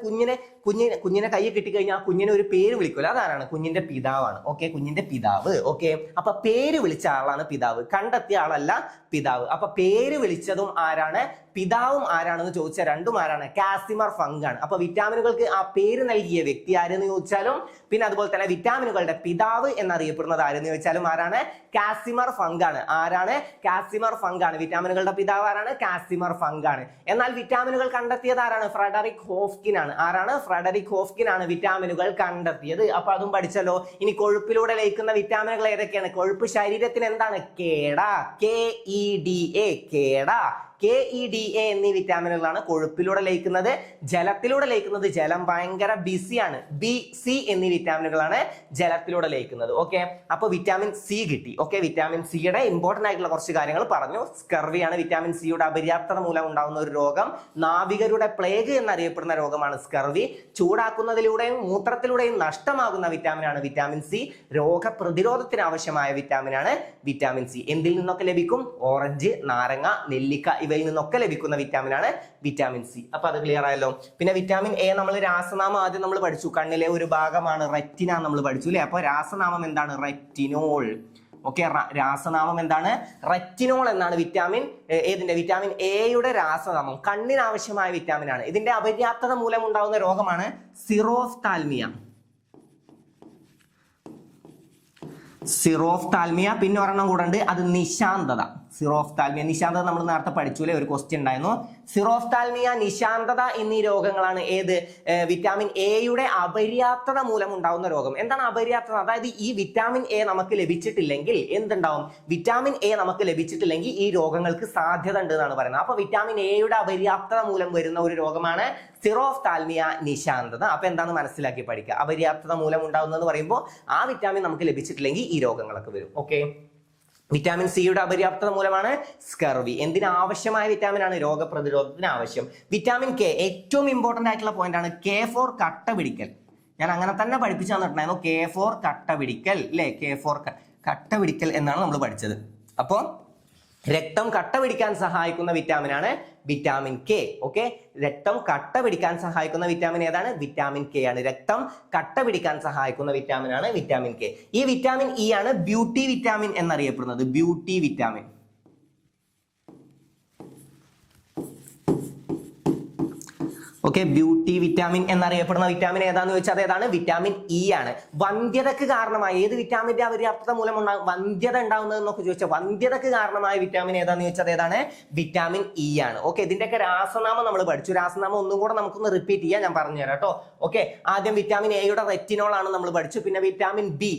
കുഞ്ഞിനെ കൈ കിട്ടിക്കഴിഞ്ഞാൽ ആ കുഞ്ഞിനെ ഒരു പേര് വിളിക്കുമല്ലോ, അതാരാണ്? കുഞ്ഞിന്റെ പിതാവാണ്. ഓക്കെ, കുഞ്ഞിന്റെ പിതാവ്. ഓക്കെ, അപ്പൊ പേര് വിളിച്ച ആളാണ് പിതാവ്, കണ്ടെത്തിയ ആളല്ല പിതാവ്. അപ്പൊ പേര് വിളിച്ചതും ആരാണ്? പിതാവും ആരാണെന്ന് ചോദിച്ചാൽ രണ്ടും ആരാണ്? കാസിമർ ഫംഗ് ആണ്. അപ്പൊ വിറ്റാമിനുകൾക്ക് ആ പേര് നൽകിയ വ്യക്തി ആരെന്ന് ചോദിച്ചാലും, പിന്നെ അതുപോലെ തന്നെ വിറ്റാമിനുകളുടെ പിതാവ് എന്നറിയപ്പെടുന്നത് ആരെന്ന് ചോദിച്ചാലും ആരാണ്? കാസിമർ ഫംഗ് ആണ്. ആരാണ്? കാസിമർ ഫംഗ് ആണ്. വിറ്റാമിനുകളുടെ പിതാവ് ആരാണ്? കാസിമർ ഫംഗ് ആണ്. എന്നാൽ വിറ്റാമിനുകൾ കണ്ടെത്തിയത് ആരാണ്? ഫ്രെഡറിക് ഹോഫ്കിൻ ആണ്. ആരാണ്? ഫ്രെഡറിക് ഹോഫ്കിൻ ആണ് വിറ്റാമിനുകൾ കണ്ടെത്തിയത്. അപ്പൊ അതും പഠിച്ചല്ലോ. ഇനി കൊഴുപ്പിലൂടെ ലയിക്കുന്ന വിറ്റാമിനുകൾ ഏതൊക്കെയാണ്? കൊഴുപ്പ് ശരീരത്തിന് എന്താണ്? കേടാ. KEDA, കേടാ. KEDA എന്നീ വിറ്റാമിനുകളാണ് കൊഴുപ്പിലൂടെ ലയിക്കുന്നത്. ജലത്തിലൂടെ ലയിക്കുന്നത് ജലം ഭയങ്കര ബിസിയാണ്. B, C എന്നീ വിറ്റാമിനുകളാണ് ജലത്തിലൂടെ ലയിക്കുന്നത്. ഓക്കെ, അപ്പൊ വിറ്റാമിൻ സി കിട്ടി. ഓക്കെ, വിറ്റാമിൻ സിയുടെ ഇമ്പോർട്ടന്റ് ആയിട്ടുള്ള കുറച്ച് കാര്യങ്ങൾ പറഞ്ഞു. സ്കർവിയാണ് വിറ്റാമിൻ സിയുടെ അപര്യാപ്തത മൂലം ഉണ്ടാകുന്ന ഒരു രോഗം. നാവികരുടെ പ്ലേഗ് എന്നറിയപ്പെടുന്ന രോഗമാണ് സ്കർവി. ചൂടാക്കുന്നതിലൂടെയും മൂത്രത്തിലൂടെയും നഷ്ടമാകുന്ന വിറ്റാമിനാണ് വിറ്റാമിൻ സി. രോഗപ്രതിരോധത്തിന് ആവശ്യമായ വിറ്റാമിനാണ് വിറ്റാമിൻ സി. എന്തിൽ നിന്നൊക്കെ ലഭിക്കും? ഓറഞ്ച്, നാരങ്ങ, നെല്ലിക്ക ഇവയിൽ നിന്നൊക്കെ ലഭിക്കുന്ന വിറ്റാമിനാണ് വിറ്റാമിൻ സി. അപ്പൊ അത് ക്ലിയർ ആയല്ലോ. പിന്നെ വിറ്റാമിൻ എ നമ്മൾ രാസനാമം ആദ്യം നമ്മൾ പഠിച്ചു. കണ്ണിലെ ഒരു ഭാഗമാണ് റെറ്റിന നമ്മൾ പഠിച്ചു അല്ലെ? അപ്പൊ രാസനാമം എന്താണ്? റെറ്റിനോൾ. ഓക്കെ, രാസനാമം എന്താണ്? റെറ്റിനോൾ എന്നാണ് വിറ്റാമിൻ എയുടെ രാസനാമം. കണ്ണിന് ആവശ്യമായ വിറ്റാമിൻ ആണ്. ഇതിന്റെ അപര്യാപ്തത മൂലം ഉണ്ടാകുന്ന രോഗമാണ് സിറോഫ്താൽമിയ. സിറോഫ്താൽമിയ. പിന്നെ ഒരെണ്ണം കൂടെ ഉണ്ട്, അത് നിശാന്തത. സിറോഫ്താൽമിയ, നിശാന്തത നമ്മൾ നേരത്തെ പഠിച്ചൂലേ, ഒരു ക്വസ്റ്റ്യൻ ഉണ്ടായിരുന്നു. സിറോഫ്താൽമിയ, നിശാന്തത എന്നീ രോഗങ്ങളാണ് ഏത്? വിറ്റാമിൻ എയുടെ അപര്യാപ്തത മൂലം ഉണ്ടാവുന്ന രോഗം. എന്താണ് അപര്യാപ്തത? അതായത് ഈ വിറ്റാമിൻ എ നമുക്ക് ലഭിച്ചിട്ടില്ലെങ്കിൽ എന്തുണ്ടാവും? വിറ്റാമിൻ എ നമുക്ക് ലഭിച്ചിട്ടില്ലെങ്കിൽ ഈ രോഗങ്ങൾക്ക് സാധ്യത ഉണ്ട് എന്നാണ് പറയുന്നത്. അപ്പൊ വിറ്റാമിൻ എയുടെ അപര്യാപ്തത മൂലം വരുന്ന ഒരു രോഗമാണ് സിറോഫ്താൽമിയ, നിശാന്തത. അപ്പൊ എന്താണ് മനസ്സിലാക്കി പഠിക്കുക. അപര്യാപ്തത മൂലം ഉണ്ടാവുന്നതെന്ന് പറയുമ്പോൾ ആ വിറ്റാമിൻ നമുക്ക് ലഭിച്ചിട്ടില്ലെങ്കിൽ ഈ രോഗങ്ങളൊക്കെ വരും. ഓക്കെ. വിറ്റാമിൻ സിയുടെ അപര്യാപ്തത മൂലമാണ് സ്കർവി. എന്തിനാവശ്യമായ വിറ്റാമിൻ ആണ്? രോഗപ്രതിരോധത്തിന് ആവശ്യം. വിറ്റാമിൻ കെ, ഏറ്റവും ഇമ്പോർട്ടന്റ് ആയിട്ടുള്ള പോയിന്റ് ആണ് കെ ഫോർ കട്ട പിടിക്കൽ. ഞാൻ അങ്ങനെ തന്നെ പഠിപ്പിച്ചു തന്നിട്ടുണ്ടായിരുന്നു. കെ ഫോർ കട്ട പിടിക്കൽ, അല്ലെ? കെ ഫോർ കട്ട പിടിക്കൽ എന്നാണ് നമ്മൾ പഠിച്ചത്. അപ്പോൾ രക്തം കട്ട പിടിക്കാൻ സഹായിക്കുന്ന വിറ്റാമിൻ ആണ് വിറ്റാമിൻ കെ. ഓക്കെ, രക്തം കട്ട പിടിക്കാൻ സഹായിക്കുന്ന വിറ്റാമിൻ ഏതാണ്? വിറ്റാമിൻ കെ ആണ്. രക്തം കട്ട പിടിക്കാൻ സഹായിക്കുന്ന വിറ്റാമിൻ ആണ് വിറ്റാമിൻ കെ. ഈ വിറ്റാമിൻ ഇ ആണ് ബ്യൂട്ടി വിറ്റാമിൻ എന്നറിയപ്പെടുന്നത്. Beauty vitamin. Okay, beauty vitamin എന്നറിയപ്പെടുന്ന വിറ്റാമിൻ ഏതാന്ന് ചോദിച്ചാൽ അതേതാണ്? വിറ്റാമിൻ ഇ ആണ്. വന്ധ്യതക്ക് കാരണമായ ഏത് വിറ്റാമിന്റെ അപര്യാപ്തത മൂലം വന്ധ്യത ഉണ്ടാകുന്നത് എന്നൊക്കെ ചോദിച്ചാൽ വന്ധ്യതക്ക് കാരണമായ വിറ്റാമിൻ ഏതാന്ന് ചോദിച്ചാൽ ഏതാണ്? വിറ്റാമിൻ ഇ ആണ്. ഓക്കെ, ഇതിന്റെയൊക്കെ രാസനാമം നമ്മൾ പഠിച്ചു. രാസനാമം ഒന്നും കൂടെ നമുക്കൊന്ന് റിപ്പീറ്റ് ചെയ്യാം, ഞാൻ പറഞ്ഞുതരാം കേട്ടോ. ഓക്കെ, ആദ്യം വിറ്റാമിൻ എയുടെ റെറ്റിനോൾ ആണ് നമ്മൾ പഠിച്ചു. പിന്നെ വിറ്റാമിൻ ബി,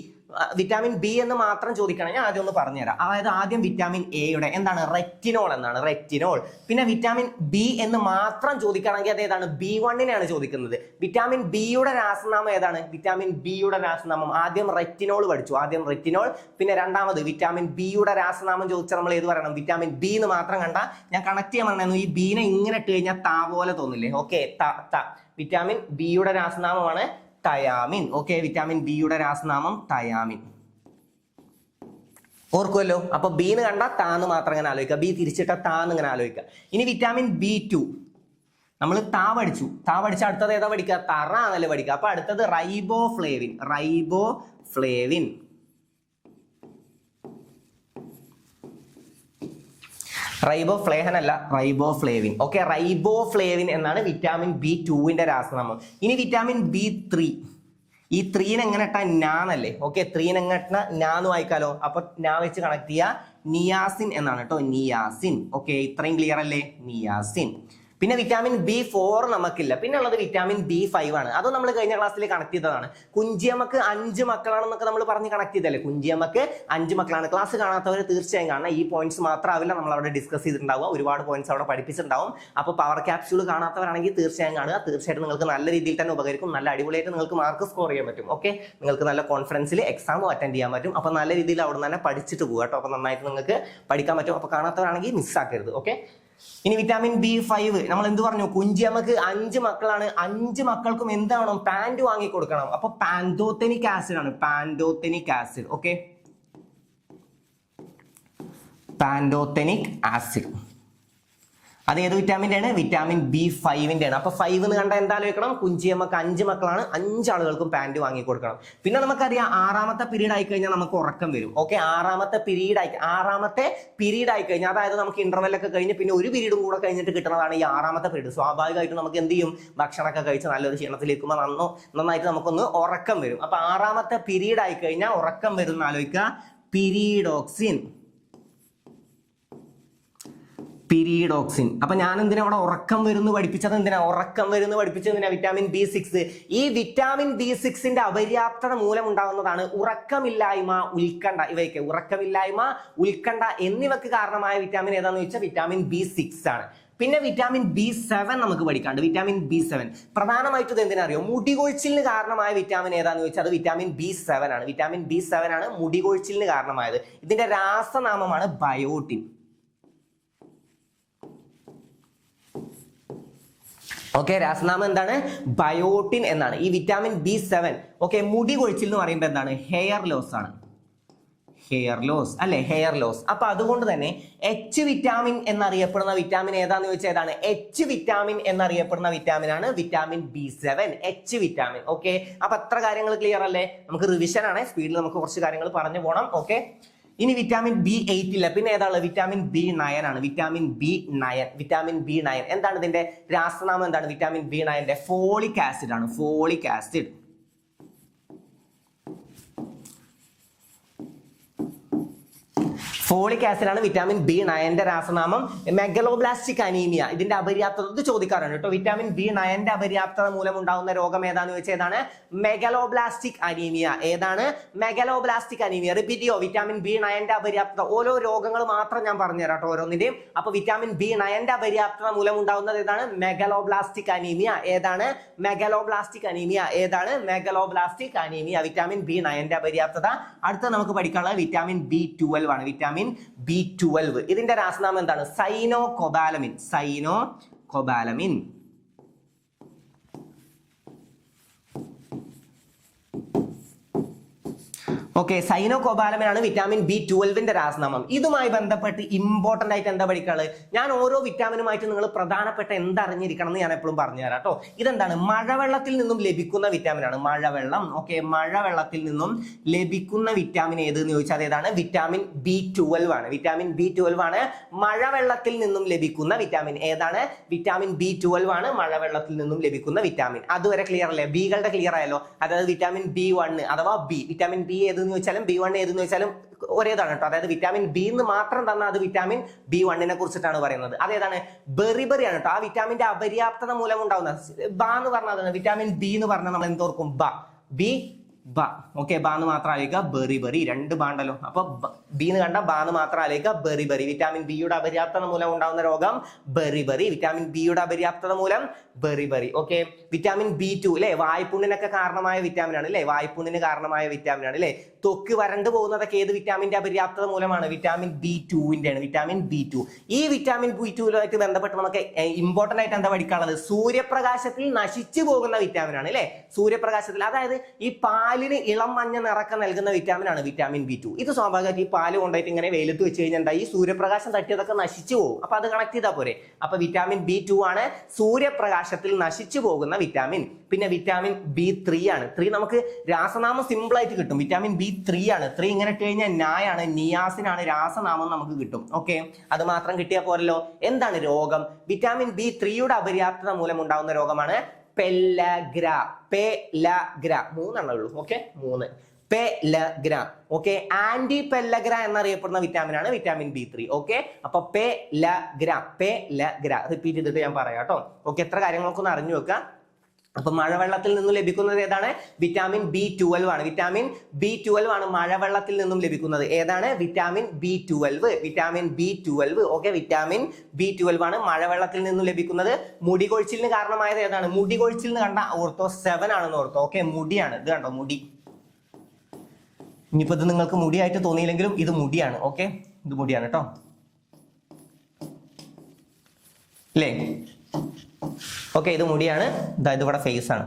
വിറ്റാമിൻ ബി എന്ന് മാത്രം ചോദിക്കണം, ഞാൻ ആദ്യം ഒന്ന് പറഞ്ഞുതരാം. അതായത് ആദ്യം വിറ്റാമിൻ എയുടെ എന്താണ്? റെറ്റിനോൾ എന്നാണ്, റെറ്റിനോൾ. പിന്നെ വിറ്റാമിൻ ബി എന്ന് മാത്രം ചോദിക്കുകയാണെങ്കിൽ അത് ഏതാണ്? B1 ചോദിക്കുന്നത്. വിറ്റാമിൻ ബിയുടെ രാസനാമം ഏതാണ്? വിറ്റാമിൻ ബിയുടെ രാസനാമം ആദ്യം റെറ്റിനോൾ പഠിച്ചു, ആദ്യം റെറ്റിനോൾ. പിന്നെ രണ്ടാമത് വിറ്റാമിൻ ബിയുടെ രാസനാമം ചോദിച്ചാൽ നമ്മൾ ഏത് പറയണം? വിറ്റാമിൻ ബി എന്ന് മാത്രം കണ്ട ഞാൻ കണക്ട് ചെയ്യാൻ പറഞ്ഞു. ഈ ബീനെ ഇങ്ങനെ ഇട്ട് കഴിഞ്ഞാൽ താ പോലെ തോന്നില്ലേ? ഓക്കെ, വിറ്റാമിൻ ബിയുടെ രാസനാമമാണ് തയാമിൻ. ഓക്കെ, വിറ്റാമിൻ ബിയുടെ രാസനാമം തയാമിൻ. ഓർക്കുമല്ലോ? അപ്പൊ ബീന്ന് കണ്ട താന്ന് മാത്രം ഇങ്ങനെ ആലോചിക്കുക, ബി തിരിച്ചിട്ട താന്ന് ഇങ്ങനെ ആലോചിക്കുക. ഇനി വിറ്റാമിൻ B2 നമ്മൾ താ പഠിച്ച അടുത്തത് ഏതാ പഠിക്കുക? തറ എന്നല്ലേ പഠിക്കുക. അപ്പൊ അടുത്തത് റൈബോഫ്ലേവിൻ. റൈബോഫ്ലേവിൻ. റൈബോഫ്ലേവൻ അല്ല, റൈബോഫ്ലേവിൻ. ഓക്കെ, റൈബോഫ്ലേവിൻ എന്നാണ് വിറ്റാമിൻ B2 രാസനാമം. ഇനി വിറ്റാമിൻ B3. ഈ 3 എങ്ങനെ ഇട്ടാ നാന്നല്ലേ? ഓക്കെ, 3 എങ്ങനെ ഇട്ടാ നാന്ന് വായിക്കാലോ. അപ്പൊ നാ വെച്ച് കണക്ട് ചെയ്യുക, നിയാസിൻ എന്നാണ് കേട്ടോ, നിയാസിൻ. ഓക്കെ, ഇത്രയും ക്ലിയർ അല്ലേ? നിയാസിൻ. പിന്നെ വിറ്റാമിൻ B4 നമുക്കില്ല. പിന്നെ ഉള്ളത് വിറ്റാമിൻ B5 ആണ്. അത് നമ്മൾ കഴിഞ്ഞ ക്ലാസ്സിൽ കണക്ട് ചെയ്തതാണ്. കുഞ്ചിയമ്മക്ക് 5 മക്കളാണെന്നൊക്കെ നമ്മൾ പറഞ്ഞ് കണക്ട് ചെയ്തല്ലേ? കുഞ്ചിയമ്മക്ക് 5 മക്കളാണ്. ക്ലാസ് കാണാത്തവർ തീർച്ചയായും കാണണം. ഈ പോയിന്റ്സ് മാത്രമാവില്ല നമ്മൾ അവിടെ ഡിസ്കസ് ചെയ്തിട്ടുണ്ടാവുക, ഒരുപാട് പോയിന്റ്സ് അവിടെ പഠിപ്പിച്ചിട്ടുണ്ടാവും. അപ്പോൾ പവർ ക്യാപ്സ്യൂൾ കാണാത്തവരാണെങ്കിൽ തീർച്ചയായും കാണുക. തീർച്ചയായിട്ടും നിങ്ങൾക്ക് നല്ല രീതിയിൽ തന്നെ ഉപകരിക്കും. നല്ല അടിപൊളിയായിട്ട് നിങ്ങൾക്ക് മാർക്ക് സ്കോർ ചെയ്യാൻ പറ്റും. ഓക്കെ, നിങ്ങൾക്ക് നല്ല കോൺഫിഡൻസിൽ എക്സാം അറ്റൻഡ് ചെയ്യാൻ പറ്റും. അപ്പോൾ നല്ല രീതിയിൽ അവിടെ തന്നെ പഠിച്ചിട്ട് പോകുക കേട്ടോ. അപ്പോൾ നന്നായിട്ട് നിങ്ങൾക്ക് പഠിക്കാൻ പറ്റും. അപ്പോൾ കാണാത്തവരാണെങ്കിൽ മിസ്സാക്കരുത്. ഓക്കെ, ഇനി വിറ്റാമിൻ B5 നമ്മൾ എന്ത് പറഞ്ഞു? കുഞ്ചിയമ്മക്ക് 5 മക്കളാണ്. 5 മക്കൾക്കും എന്താവണം? പാൻറ് വാങ്ങി കൊടുക്കണം. അപ്പൊ പാൻതോതെനിക് ആസിഡ് ആണ്, pantothenic acid. Okay, pantothenic acid. അത് ഏത് വിറ്റാമിൻ്റെ ആണ്? വിറ്റാമിൻ B5 ആണ്. അപ്പൊ 5 എന്ന് കണ്ടാൽ എന്താ ആലോചിക്കണം? കുഞ്ചിയമ്മക്ക് 5 മക്കളാണ്, 5 ആളുകൾക്കും പാൻറ് വാങ്ങി കൊടുക്കണം. പിന്നെ നമുക്കറിയാം 6ാമത്തെ പീരീഡ് ആയി കഴിഞ്ഞാൽ നമുക്ക് ഉറക്കം വരും. ഓക്കെ, 6ാമത്തെ പീരീഡ് ആയി കഴിഞ്ഞാൽ, അതായത് നമുക്ക് ഇന്റർവെല്ലൊക്കെ കഴിഞ്ഞ് പിന്നെ ഒരു പീരീഡും കൂടെ കഴിഞ്ഞിട്ട് കിട്ടുന്നതാണ് ഈ 6ാമത്തെ പീരീഡ്. സ്വാഭാവികമായിട്ടും നമുക്ക് എന്ത് ചെയ്യും? ഭക്ഷണമൊക്കെ കഴിച്ച് നല്ലൊരു ക്ഷീണത്തിലിരിക്കുമ്പോൾ നന്നായിട്ട് നമുക്കൊന്ന് ഉറക്കം വരും. അപ്പൊ 6ാമത്തെ പീരീഡ് ആയി കഴിഞ്ഞാൽ ഉറക്കം വരും എന്ന് ആലോചിക്കുക. പീരീഡോക്സിൻ. അപ്പൊ ഞാൻ എന്തിനാ അവിടെ ഉറക്കം വരുന്നു പഠിപ്പിച്ചത്? എന്തിനാ? Vitamin B6. ഈ വിറ്റാമിൻ B6 അപര്യാപ്തത മൂലം ഉണ്ടാകുന്നതാണ് ഉറക്കമില്ലായ്മ, ഉത്കണ്ഠ. ഇവയ്ക്ക് ഉറക്കമില്ലായ്മ, ഉത്കണ്ഠ എന്നിവക്ക് കാരണമായ വിറ്റാമിൻ ഏതാന്ന് ചോദിച്ചാൽ വിറ്റാമിൻ B6 ആണ്. പിന്നെ വിറ്റാമിൻ B7 നമുക്ക് പഠിക്കാണ്ട്. വിറ്റാമിൻ B7 പ്രധാനമായിട്ടും ഇത് എന്തിനാ അറിയോ? മുടികൊഴിച്ചിലിന് കാരണമായ വിറ്റാമിൻ ഏതാന്ന് ചോദിച്ചാൽ അത് വിറ്റാമിൻ B7 ആണ്. വിറ്റാമിൻ B7 ആണ് മുടികൊഴിച്ചിലിന് കാരണമായത്. ഇതിന്റെ രാസനാമമാണ് ബയോട്ടിൻ. ഓക്കെ, രാസനാമം എന്താണ്? ബയോട്ടിൻ എന്നാണ്. ഈ വിറ്റാമിൻ B7 ഓക്കെ, മുടി കൊഴിച്ചിൽ എന്ന് പറയുമ്പോൾ എന്താണ്? ഹെയർ ലോസ് ആണ്. ഹെയർ ലോസ് അല്ലെ? Hair loss. അപ്പൊ അതുകൊണ്ട് തന്നെ H വിറ്റാമിൻ എന്നറിയപ്പെടുന്ന വിറ്റാമിൻ ഏതാന്ന് ചോദിച്ചാൽ ഏതാണ്? H വിറ്റാമിൻ എന്നറിയപ്പെടുന്ന വിറ്റാമിൻ ആണ് vitamin B7, H vitamin. Okay, അപ്പൊ അത്ര കാര്യങ്ങൾ ക്ലിയർ അല്ലേ? നമുക്ക് റിവിഷൻ ആണ്, സ്പീഡിൽ നമുക്ക് കുറച്ച് കാര്യങ്ങൾ പറഞ്ഞു പോകണം. ഓക്കെ, ഇനി വിറ്റാമിൻ B8 ഇല്ല. പിന്നെ ഏതാണ്? വിറ്റാമിൻ B9 ആണ്. വിറ്റാമിൻ B9 എന്താണ് ഇതിന്റെ രാസനാമം? എന്താണ് വിറ്റാമിൻ B9? ഫോളിക് ആസിഡ് ആണ്. Folic acid. ഫോളിക് ആസിഡ് ആണ് വിറ്റാമിൻ B9 രാസനാമം. മെഗലോബ്ലാസ്റ്റിക് അനീമിയ ഇതിന്റെ അപര്യാപ്തത ഇത് ചോദിക്കാറുണ്ട് കേട്ടോ. വിറ്റാമിൻ B9 അപര്യാപ്തത മൂലം ഉണ്ടാകുന്ന രോഗം ഏതാണെന്ന് ചോദിച്ചാൽ ഏതാണ്? Megaloblastic anaemia. ഏതാണ്? Megaloblastic anaemia. റിപ്പീറ്റ് ചെയ്യോ? വിറ്റാമിൻ B9 അപര്യാപ്തത. ഓരോ രോഗങ്ങൾ മാത്രം ഞാൻ പറഞ്ഞുതരാം കേട്ടോ ഓരോന്നിന്റെയും. അപ്പൊ വിറ്റാമിൻ B9 അപര്യാപ്തത മൂലം ഉണ്ടാകുന്നത് ഏതാണ്? Megaloblastic anaemia. ഏതാണ്? Megaloblastic anaemia. ഏതാണ്? Megaloblastic anaemia. വിറ്റാമിൻ B9 അപര്യാപ്തത. അടുത്ത നമുക്ക് പഠിക്കാനുള്ളത് വിറ്റാമിൻ B12 ആണ്. വിറ്റാമിൻ B12 ഇതിന്റെ രാസനാമം എന്താണ്? സൈനോകൊബാലമിൻ. സൈനോകൊബാലമിൻ. ഓക്കെ, സൈനോകൊബാലമിൻ ആണ് വിറ്റാമിൻ B12 രാസനാമം. ഇതുമായി ബന്ധപ്പെട്ട് ഇമ്പോർട്ടന്റ് ആയിട്ട് എന്താ പഠിക്കാനുള്ളത്? ഞാൻ ഓരോ വിറ്റാമിനുമായിട്ട് നിങ്ങൾ പ്രധാനപ്പെട്ട എന്തറിഞ്ഞിരിക്കണം എന്ന് ഞാൻ എപ്പോഴും പറഞ്ഞു തരാം കേട്ടോ. ഇതെന്താണ്? മഴവെള്ളത്തിൽ നിന്നും ലഭിക്കുന്ന വിറ്റാമിൻ ആണ്. മഴവെള്ളം. ഓക്കെ, മഴവെള്ളത്തിൽ നിന്നും ലഭിക്കുന്ന വിറ്റാമിൻ ഏതെന്ന് ചോദിച്ചാൽ ഏതാണ്? വിറ്റാമിൻ B12 ആണ്. വിറ്റാമിൻ B12 ആണ് മഴവെള്ളത്തിൽ നിന്നും ലഭിക്കുന്ന വിറ്റാമിൻ. ഏതാണ്? വിറ്റാമിൻ B12 ആണ് മഴവെള്ളത്തിൽ നിന്നും ലഭിക്കുന്ന വിറ്റാമിൻ. അതുവരെ ക്ലിയർ അല്ലേ? ബികളുടെ ക്ലിയർ ആയല്ലോ. അതായത് വിറ്റാമിൻ B1 അഥവാ ബി. വിറ്റാമിൻ ബി ഏതെന്ന് ചോദിച്ചാലും B1 ഏതെന്ന് ചോദിച്ചാലും ഒരേതാണ് കേട്ടോ. അതായത് വിറ്റാമിൻ ബി എന്ന് മാത്രം തന്ന അത് വിറ്റാമിൻ B1 കുറിച്ചിട്ടാണ് പറയുന്നത്. അതേതാണ്? ബെറിബറി ആണ് കേട്ടോ. ആ വിറ്റാമിന്റെ അപര്യാപ്തത മൂലം ഉണ്ടാവുന്ന ബ എന്ന് പറഞ്ഞതാണ്. വിറ്റാമിൻ ബി എന്ന് പറഞ്ഞാൽ നമ്മൾ എന്തോർക്കും? ബി ബ. ഓക്കെ, ബ എന്ന് മാത്രം ആലോചിക്കുക. ബെറിബറി. രണ്ട് ബാണ്ടല്ലോ. അപ്പൊ ബി എന്ന് കണ്ട ബ എന്ന് മാത്രം ആലോചിക്കുക. ബെറിബറി. വിറ്റാമിൻ ബിയുടെ അപര്യാപ്തത മൂലം ഉണ്ടാകുന്ന രോഗം ബെറിബറി. വിറ്റാമിൻ ബിയുടെ അപര്യാപ്തത മൂലം ബെറിബറി. ഓക്കെ, വിറ്റാമിൻ B2 അല്ലെ? വായ്പുണ്ണിനൊക്കെ കാരണമായ വിറ്റാമിൻ ആണ് അല്ലെ? വായ്പുണ്ണിന് കാരണമായ വിറ്റാമിൻ ആണ് അല്ലെ? ത്വക്ക് വരണ്ടു പോകുന്നതൊക്കെ ഏത് വിറ്റാമിന്റെ അപര്യാപ്തത മൂലമാണ്? വിറ്റാമിൻ B2 ആണ്. Vitamin B2. ഈ വിറ്റാമിൻ B2 ബന്ധപ്പെട്ട് നമുക്ക് ഇമ്പോർട്ടന്റ് ആയിട്ട് എന്താ പഠിക്കാനുള്ളത്? സൂര്യപ്രകാശത്തിൽ നശിച്ചു പോകുന്ന വിറ്റാമിൻ ആണ് അല്ലെ? സൂര്യപ്രകാശത്തിൽ, അതായത് ഈ പാലിന് ഇളം മഞ്ഞ നിറക്കം നൽകുന്ന വിറ്റാമിൻ ആണ് വിറ്റാമിൻ B2. ഇത് സ്വാഭാവികമായിട്ട് ഈ പാല് കൊണ്ടായിട്ട് ഇങ്ങനെ വെയിലത്ത് വെച്ച് കഴിഞ്ഞാൽ ഈ സൂര്യപ്രകാശം തട്ടിയതൊക്കെ നശിച്ചു പോകും. അപ്പൊ അത് കണക്ട് ചെയ്താൽ പോരെ. അപ്പൊ വിറ്റാമിൻ B2 ആണ് സൂര്യപ്രകാശത്തിൽ നശിച്ചു പോകുന്ന വിറ്റാമിൻ. പിന്നെ വിറ്റാമിൻ B3 ആണ്. 3 നമുക്ക് രാസനാമം സിമ്പിൾ ആയിട്ട് കിട്ടും. വിറ്റാമിൻ B3 ആണ്. 3 ഇങ്ങനെ ഇട്ട് കഴിഞ്ഞാൽ നായാണ്, നിയാസിനാണ് രാസനാമം നമുക്ക് കിട്ടും. ഓക്കെ, അത് മാത്രം കിട്ടിയാൽ പോരല്ലോ. എന്താണ് രോഗം? വിറ്റാമിൻ B3യുടെ അപര്യാപ്തത മൂലം ഉണ്ടാകുന്ന രോഗമാണ് പെല്ലഗ്ര. പെല്ലഗ്ര. 3 എണ്ണേ ഉള്ളൂ. Okay, 3. Pellagra. Okay, anti pellagra എന്നറിയപ്പെടുന്ന വിറ്റാമിൻ ആണ് വിറ്റാമിൻ B3. ഓക്കെ, അപ്പൊ പെല്ലഗ്ര. പെല്ലഗ്ര റിപ്പീറ്റ് ചെയ്തിട്ട് ഞാൻ പറയാം കേട്ടോ. ഓക്കെ, എത്ര കാര്യങ്ങളൊക്കെ ഒന്ന് അറിഞ്ഞു വെക്കുക. അപ്പൊ മഴവെള്ളത്തിൽ നിന്നും ലഭിക്കുന്നത് ഏതാണ്? വിറ്റാമിൻ B12 ആണ്. വിറ്റാമിൻ B12 ആണ് മഴവെള്ളത്തിൽ നിന്നും ലഭിക്കുന്നത്. ഏതാണ്? Vitamin B12. Vitamin B12. Okay, vitamin B12 ആണ് മഴവെള്ളത്തിൽ നിന്നും ലഭിക്കുന്നത്. മുടി കൊഴിച്ചിലിന് കാരണമായത് ഏതാണ്? മുടി കൊഴിച്ചിലിന് കണ്ട ഓർത്തോ 7 ആണെന്ന് ഓർത്തോ. ഓക്കെ, മുടിയാണ്. ഇത് കണ്ടോ, മുടി. ഇനിയിപ്പോ ഇത് നിങ്ങൾക്ക് മുടിയായിട്ട് തോന്നിയില്ലെങ്കിലും ഇത് മുടിയാണ്. ഓക്കെ, ഇത് മുടിയാണ് കേട്ടോ അല്ലേ? ഓക്കെ, ഇത് മുടിയാണ്. ഇത് ഇവിടെ ഫേസ് ആണ്.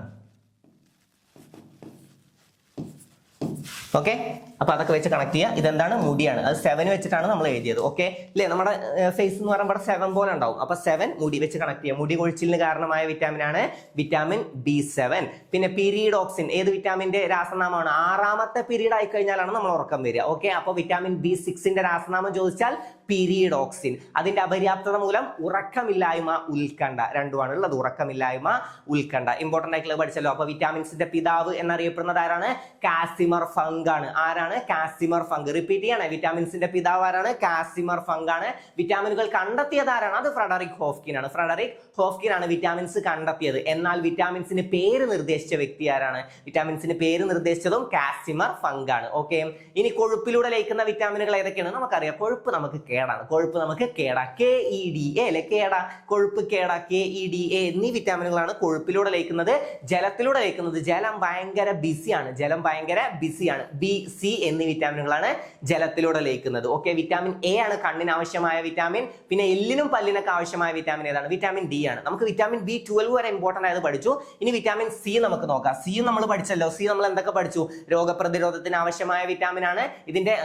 ഓക്കെ, അപ്പൊ അതൊക്കെ വെച്ച് കണക്ട് ചെയ്യുക. ഇതെന്താണ്? മുടിയാണ്. അത് 7 വെച്ചിട്ടാണ് നമ്മൾ എഴുതിയത്. ഓക്കെ അല്ലേ? നമ്മുടെ ഫേസ് എന്ന് പറയുമ്പോൾ 7 പോലെ ഉണ്ടാവും. അപ്പൊ 7 മുടി വെച്ച് കണക്ട് ചെയ്യുക. മുടി കൊഴിച്ചിലിന് കാരണമായ വിറ്റാമിൻ ആണ് വിറ്റാമിൻ B7. പിന്നെ പീരീഡോക്സിൻ ഏത് വിറ്റാമിന്റെ രാസനാമമാണ്? 6ാമത്തെ പീരീഡ് ആയി കഴിഞ്ഞാലാണ് നമ്മൾ ഉറക്കം വരിക. ഓക്കെ, അപ്പൊ വിറ്റാമിൻ B6ന്റെ രാസനാമം ചോദിച്ചാൽ പീരീഡോക്സിൻ. അതിന്റെ അപര്യാപ്തത മൂലം ഉറക്കമില്ലായ്മ, ഉത്കണ്ഠ. രണ്ടുമാണ് ഉള്ളത്. ഉറക്കമില്ലായ്മ, ഉത്കണ്ഠ. ഇമ്പോർട്ടന്റ് ആയിട്ടുള്ളത് പഠിച്ചല്ലോ. അപ്പൊ വിറ്റാമിൻസിന്റെ പിതാവ് എന്നറിയപ്പെടുന്നത് ആരാണ്? കാസിമർ ഫംഗ് ആണ്. ആരാണ്? കാസിമർ ഫംഗ്. റിപ്പീറ്റ് ചെയ്യണേ. വിറ്റാമിൻസിന്റെ പിതാവ് ആരാണ്? കാസിമർ ഫംഗ് ആണ്. വിറ്റാമിനുകൾ കണ്ടെത്തിയത് ആരാണ്? അത് ഫ്രെഡറിക് ഹോഫ്കിൻ ആണ്. ഫ്രെഡറിക് ഹോഫ്കിൻ ആണ് വിറ്റാമിൻസ് കണ്ടെത്തിയത്. എന്നാൽ വിറ്റാമിൻസിന് പേര് നിർദ്ദേശിച്ച വ്യക്തി ആരാണ്? വിറ്റാമിൻസിന് പേര് നിർദ്ദേശിച്ചതും കാസിമർ ഫംഗ് ആണ്. ഓക്കെ, ഇനി കൊഴുപ്പിലൂടെ ലയിക്കുന്ന വിറ്റാമിനുകൾ ഏതൊക്കെയാണ്? നമുക്കറിയാം. കൊഴുപ്പ് നമുക്ക് കേടാണ്. കൊഴുപ്പ് നമുക്ക് കേടാ. KEDA അല്ലെ? കേടാ. കൊഴുപ്പ് കേടാ. KEDA എന്നീ വിറ്റാമിനുകളാണ് കൊഴുപ്പിലൂടെ ലയിക്കുന്നത്. ജലത്തിലൂടെ ലയിക്കുന്നത് ജലം ഭയങ്കര ബിസിയാണ്. ജലം ഭയങ്കര ബിസിയാണ്. BC എന്നീ വിറ്റാമിനുകളാണ് ജലത്തിലൂടെ ലയിക്കുന്നത്. ഓക്കെ, വിറ്റാമിൻ A ആണ് കണ്ണിന് ആവശ്യമായ വിറ്റാമിൻ. പിന്നെ എല്ലിനും പല്ലിനൊക്കെ ആവശ്യമായ വിറ്റാമിൻ ഏതാണ്? വിറ്റാമിൻ D ആണ്. നമുക്ക് വിറ്റാമിൻ B12 വരെ ഇമ്പോർട്ടന്റ് ആയത് പഠിച്ചു. ഇനി വിറ്റാമിൻ C നമുക്ക് നോക്കാം. C നമ്മൾ പഠിച്ചല്ലോ. C നമ്മൾ എന്തൊക്കെ പഠിച്ചു? രോഗപ്രതിരോധത്തിന് ആവശ്യമായ വിറ്റാമിൻ ആണ്. ഇതിന്റെ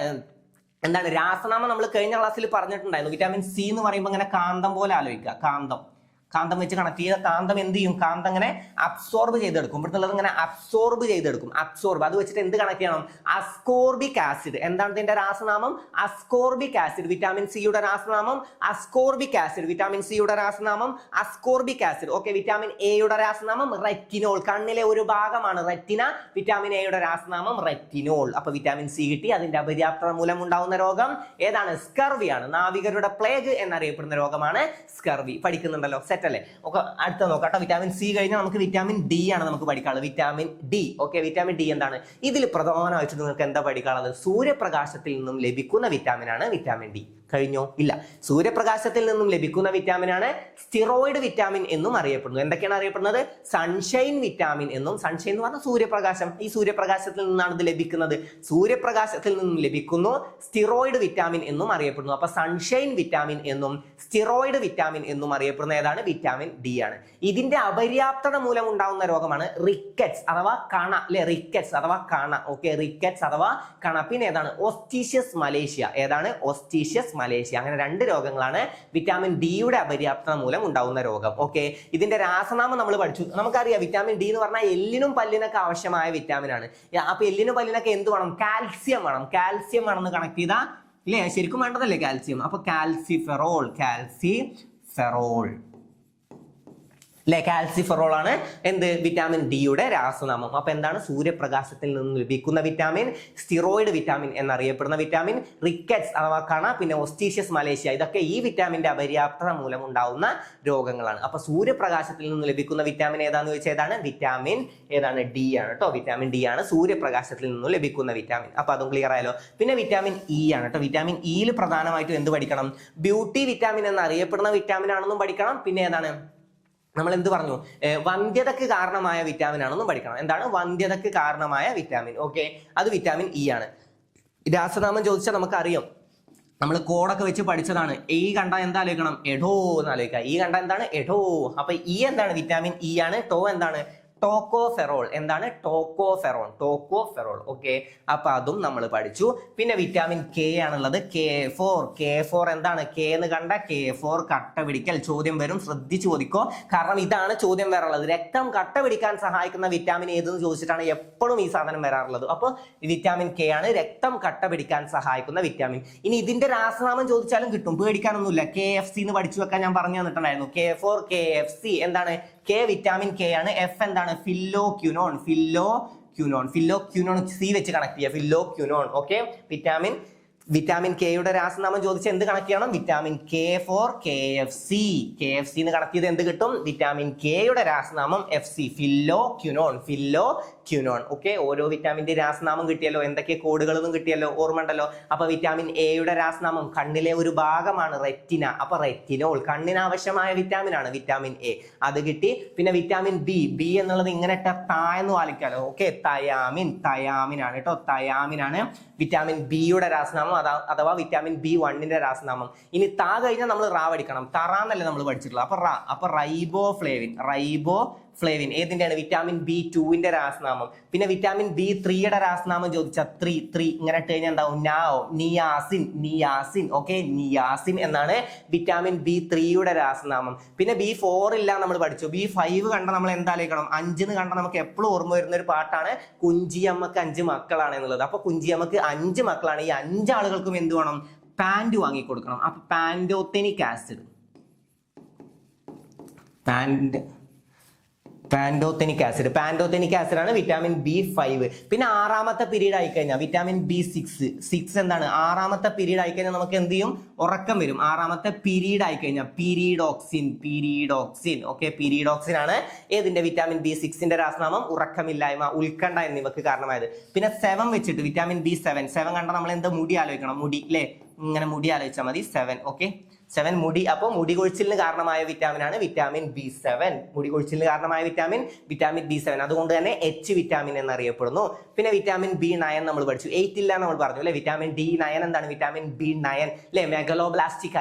എന്താണ് രാസനാമം നമ്മൾ കഴിഞ്ഞ ക്ലാസ്സിൽ പറഞ്ഞിട്ടുണ്ടായിരുന്നു. വിറ്റാമിൻ C എന്ന് പറയുമ്പോൾ ഇങ്ങനെ കാന്തം പോലെ ആലോചിക്കുക. കാന്തം. കാന്തം വെച്ച് കണക്ട് ചെയ്ത കാന്തം എന്ത് ചെയ്യും? കാന്തം ഇങ്ങനെ അബ്സോർബ് ചെയ്തെടുക്കും. ഇവിടുത്തെ ഇങ്ങനെ അബ്സോർബ് ചെയ്തെടുക്കും. അബ്സോർബ് അത് വെച്ചിട്ട് എന്ത് കണക്ട് ചെയ്യണം? Ascorbic acid. എന്താണ് ഇതിന്റെ രാസനാമം? Ascorbic acid. വിറ്റാമിൻ സിയുടെ രാസനാമം അസ്കോർബിക് ആസിഡ്. വിറ്റാമിൻ സിയുടെ രാസനാമം അസ്കോർബിക് ആസിഡ്. ഓക്കെ, വിറ്റാമിൻ എയുടെ രാസനാമം റെറ്റിനോൾ. കണ്ണിലെ ഒരു ഭാഗമാണ് റെറ്റിന. വിറ്റാമിൻ എയുടെ രാസനാമം റെറ്റിനോൾ. അപ്പൊ വിറ്റാമിൻ സി കിട്ടി. അതിന്റെ അപര്യാപ്തത മൂലം ഉണ്ടാവുന്ന രോഗം ഏതാണ്? സ്കർവിയാണ്. നാവികരുടെ പ്ലേഗ് എന്നറിയപ്പെടുന്ന രോഗമാണ് സ്കർവി. പഠിക്കുന്നുണ്ടല്ലോ, സെറ്റ് അല്ലേ? ഓക്കെ, അടുത്ത നോക്കാം. വിറ്റാമിൻ സി കഴിഞ്ഞാൽ നമുക്ക് വിറ്റാമിൻ ഡി ആണ് നമുക്ക് പഠിക്കാനുള്ളത്. Vitamin D. Okay, vitamin D എന്താണ്? ഇതിൽ പ്രധാനമായിട്ട് നിങ്ങൾക്ക് എന്താ പഠിക്കാനുള്ളത്? സൂര്യപ്രകാശത്തിൽ നിന്നും ലഭിക്കുന്ന വിറ്റാമിൻ ആണ് വിറ്റാമിൻ ഡി. കഴിഞ്ഞോ? ഇല്ല. സൂര്യപ്രകാശത്തിൽ നിന്നും ലഭിക്കുന്ന വിറ്റാമിൻ ആണ് സ്റ്റിറോയിഡ് വിറ്റാമിൻ എന്നും അറിയപ്പെടുന്നു. എന്തൊക്കെയാണ് അറിയപ്പെടുന്നത്? സൺഷൈൻ വിറ്റാമിൻ എന്നും. സൺഷൈൻ എന്ന് പറഞ്ഞാൽ സൂര്യപ്രകാശം. ഈ സൂര്യപ്രകാശത്തിൽ നിന്നാണ് ഇത് ലഭിക്കുന്നത്. സൂര്യപ്രകാശത്തിൽ നിന്നും ലഭിക്കുന്നു സ്റ്റിറോയിഡ് വിറ്റാമിൻ എന്നും അറിയപ്പെടുന്നു. അപ്പൊ സൺഷൈൻ വിറ്റാമിൻ എന്നും സ്റ്റിറോയിഡ് വിറ്റാമിൻ എന്നും അറിയപ്പെടുന്ന ഏതാണ്? വിറ്റാമിൻ ഡി ആണ്. ഇതിന്റെ അപര്യാപ്തത മൂലം ഉണ്ടാകുന്ന രോഗമാണ് റിക്കറ്റ്സ് അഥവാ കണ. അല്ലെ, റിക്കറ്റ്സ് അഥവാ കണ. ഓക്കെ, റിക്കറ്റ്സ് അഥവാ കണ. പിന്നെ ഏതാണ്? ഓസ്റ്റിഷ്യസ് മലേഷ്യ. ഏതാണ്? ഓസ്റ്റിഷ്യസ് മലേഷ്യ. അങ്ങനെ രണ്ട് രോഗങ്ങളാണ് വിറ്റാമിൻ ഡിയുടെ അപര്യാപ്തത മൂലം ഉണ്ടാവുന്ന രോഗം. ഓക്കെ, ഇതിന്റെ രാസനാമം നമ്മൾ പഠിച്ചു. നമുക്കറിയാം വിറ്റാമിൻ ഡി എന്ന് പറഞ്ഞാൽ എല്ലിനും പല്ലിനൊക്കെ ആവശ്യമായ വിറ്റാമിൻ ആണ്. അപ്പൊ എല്ലിനും പല്ലിനൊക്കെ എന്ത് വേണം? കാൽസ്യം വേണം. കാൽസ്യം വേണമെന്ന് കണക്ട് ചെയ്താ ഇല്ലേ? ശരിക്കും വേണ്ടതല്ലേ കാൽസ്യം? അപ്പൊ കാൽസിഫെറോൾ. കാൽസിഫെറോൾ അല്ലെ, കാൽസിഫെറോൾ ആണ് എന്ത്? വിറ്റാമിൻ ഡിയുടെ രാസനാമം. അപ്പൊ എന്താണ്? സൂര്യപ്രകാശത്തിൽ നിന്ന് ലഭിക്കുന്ന വിറ്റാമിൻ, സ്റ്റിറോയിഡ് വിറ്റാമിൻ എന്നറിയപ്പെടുന്ന വിറ്റാമിൻ, റിക്കറ്റ്സ് അഥവാ കണ, പിന്നെ ഓസ്റ്റിഷ്യസ് മലേഷ്യ. ഇതൊക്കെ ഈ വിറ്റാമിന്റെ അപര്യാപ്തത മൂലം ഉണ്ടാവുന്ന രോഗങ്ങളാണ്. അപ്പൊ സൂര്യപ്രകാശത്തിൽ നിന്ന് ലഭിക്കുന്ന വിറ്റാമിൻ ഏതാന്ന് ചോദിച്ചാൽ ഏതാണ്? വിറ്റാമിൻ ഏതാണ്? ഡി ആണ് കേട്ടോ. വിറ്റാമിൻ ഡി ആണ് സൂര്യപ്രകാശത്തിൽ നിന്ന് ലഭിക്കുന്ന വിറ്റാമിൻ. അപ്പൊ അതും ക്ലിയർ ആയല്ലോ. പിന്നെ വിറ്റാമിൻ ഇ ആണ് കേട്ടോ. വിറ്റാമിൻ ഇയിൽ പ്രധാനമായിട്ടും എന്ത് പഠിക്കണം? ബ്യൂട്ടി വിറ്റാമിൻ എന്നറിയപ്പെടുന്ന വിറ്റാമിൻ ആണെന്നും പഠിക്കണം. പിന്നെ ഏതാണ്? നമ്മൾ എന്ത് പറഞ്ഞു? വന്ധ്യതക്ക് കാരണമായ വിറ്റാമിൻ ആണെന്നും പഠിക്കണം. എന്താണ്? വന്ധ്യതക്ക് കാരണമായ വിറ്റാമിൻ. ഓക്കെ, അത് വിറ്റാമിൻ ഇ ആണ്. രാസനാമം ചോദിച്ചാൽ നമുക്കറിയാം, നമ്മൾ കോഡൊക്കെ വെച്ച് പഠിച്ചതാണ്. ഈ കണ്ട എന്താ ആലോചിക്കണം? എഡോ എന്ന് ആലോചിക്കുക. ഈ കണ്ട എന്താണ്? എഡോ. അപ്പൊ ഇ എന്താണ്? വിറ്റാമിൻ ഇ ആണ്. ടോ എന്താണ്? ടോക്കോഫെറോൾ. എന്താണ്? ടോക്കോഫെറോൾ. ഓക്കെ, അപ്പൊ അതും നമ്മൾ പഠിച്ചു. പിന്നെ വിറ്റാമിൻ കെ ആണുള്ളത്. K4 എന്താണ്? കെ എന്ന് കണ്ട K4 കട്ട പിടിക്കൽ. ചോദ്യം വരും, ശ്രദ്ധിച്ചു ചോദിക്കോ. കാരണം ഇതാണ് ചോദ്യം വരാറുള്ളത്. രക്തം കട്ട പിടിക്കാൻ സഹായിക്കുന്ന വിറ്റാമിൻ ഏതെന്ന് ചോദിച്ചിട്ടാണ് എപ്പോഴും ഈ സാധനം വരാറുള്ളത്. അപ്പൊ വിറ്റാമിൻ കെ ആണ് രക്തം കട്ട പിടിക്കാൻ സഹായിക്കുന്ന വിറ്റാമിൻ. ഇനി ഇതിന്റെ രാസനാമം ചോദിച്ചാലും കിട്ടും, പേടിക്കാനൊന്നുമില്ല. KFC എന്ന് പഠിച്ചു വെക്കാൻ ഞാൻ പറഞ്ഞു തന്നിട്ടുണ്ടായിരുന്നു. K4 KFC. എന്താണ്? കെ വിറ്റാമിൻ കെ ആണ്. എഫ് എന്താണ്? ഫില്ലോക്യുനോൺ. സി വെച്ച് കണക്ട് ചെയ്യുക. ഫില്ലോക്യുനോൺ. ഓക്കെ, വിറ്റാമിൻ കെയുടെ രാസനാമം ചോദിച്ച് എന്ത് കണക്ട് ചെയ്യണം? വിറ്റാമിൻ K4 KFC എന്ന് കണക്ട് ചെയ്ത് എന്ത് കിട്ടും? വിറ്റാമിൻ കെയുടെ രാസനാമം FC. ഫില്ലോക്യുനോൺ. ഓക്കെ, ഓരോ വിറ്റാമിന്റെ രാസനാമം കിട്ടിയല്ലോ. എന്തൊക്കെ കോഡുകളൊന്നും കിട്ടിയല്ലോ, ഓർമ്മ ഉണ്ടല്ലോ. അപ്പൊ വിറ്റാമിൻ എയുടെ രാസനാമം കണ്ണിലെ ഒരു ഭാഗമാണ് റെറ്റിന. അപ്പൊ റെറ്റിനോൾ കണ്ണിന് ആവശ്യമായ വിറ്റാമിൻ ആണ് വിറ്റാമിൻ എ. അത് കിട്ടി. പിന്നെ വിറ്റാമിൻ ബി എന്നുള്ളത് ഇങ്ങനെ തായെന്ന് വായിക്കാലോ. ഓക്കെ, തയാമിൻ ആണ് കേട്ടോ. തയാമിൻ ആണ് വിറ്റാമിൻ ബിയുടെ രാസനാമം അഥവാ വിറ്റാമിൻ B1ന്റെ രാസനാമം. ഇനി താ കഴിഞ്ഞാൽ നമ്മൾ റാ പഠിക്കണം. തറാന്നല്ലേ നമ്മൾ പഠിച്ചിട്ടുള്ളത്. അപ്പൊ റൈബോഫ്ലേവിൻ ഏതിന്റെയാണ്? വിറ്റാമിൻ B2ന്റെ രാസനാമം. പിന്നെ വിറ്റാമിൻ B3യുടെ രാസനാമം ചോദിച്ചാൽ ത്രീ ഇങ്ങനെ ഇട്ട് കഴിഞ്ഞാൽ എന്താവും? നിയാസിൻ. ഓക്കെ, നിയാസിൻ എന്നാണ് വിറ്റാമിൻ B3യുടെ രാസനാമം. പിന്നെ B4 ഇല്ല നമ്മൾ പഠിച്ചു. B5 കണ്ട നമ്മൾ എന്താലേക്കണം? 5 കണ്ട നമുക്ക് എപ്പോഴും ഓർമ്മ വരുന്ന ഒരു പാട്ടാണ് കുഞ്ചിയമ്മക്ക് 5 മക്കളാണ് എന്നുള്ളത്. അപ്പൊ കുഞ്ചിയമ്മക്ക് 5 മക്കളാണ്. ഈ 5 ആളുകൾക്കും എന്ത് വേണം? പാൻറ് വാങ്ങിക്കൊടുക്കണം. അപ്പൊ പാൻറ്റോതെനിക് ആസിഡ് ആണ് വിറ്റാമിൻ B5. പിന്നെ 6ാമത്തെ പീരീഡ് ആയിക്കഴിഞ്ഞാൽ വിറ്റാമിൻ B6 എന്താണ്? 6ാമത്തെ പീരീഡ് ആയിക്കഴിഞ്ഞാൽ നമുക്ക് എന്ത് ചെയ്യും? ഉറക്കം വരും. 6ാമത്തെ പീരീഡ് ആയിക്കഴിഞ്ഞാൽ പീരീഡോക്സിൻ. ഓക്കെ, പീരീഡോക്സിൻ ആണ് ഏതിന്റെ? വിറ്റാമിൻ B6ന്റെ രാസനാമം. ഉറക്കമില്ലായ്മ, ഉത്കണ്ഠ എന്നിവക്ക് കാരണമായത്. പിന്നെ 7 വെച്ചിട്ട് വിറ്റാമിൻ B7 കണ്ട നമ്മൾ എന്താ? മുടി ആലോചിക്കണം. മുടി അല്ലെ, ഇങ്ങനെ മുടി ആലോചിച്ചാൽ മതി. 7. ഓക്കെ, 7 മുടി. അപ്പൊ മുടി കൊഴിച്ചിലിന് കാരണമായ വിറ്റാമിൻ ആണ് വിറ്റാമിൻ B7. മുടി കൊഴിച്ചിലിന് കാരണമായ വിറ്റാമിൻ B7. അതുകൊണ്ട് തന്നെ H വിറ്റാമിൻ എന്നറിയപ്പെടുന്നു. പിന്നെ വിറ്റാമിൻ B9 നമ്മൾ പഠിച്ചു. 8 ഇല്ല നമ്മൾ പറഞ്ഞു അല്ലെ. വിറ്റാമിൻ D9 എന്താണ്? വിറ്റാമിൻ B9 അല്ലെ. മെഗലോബ്ലാസ്റ്റിക്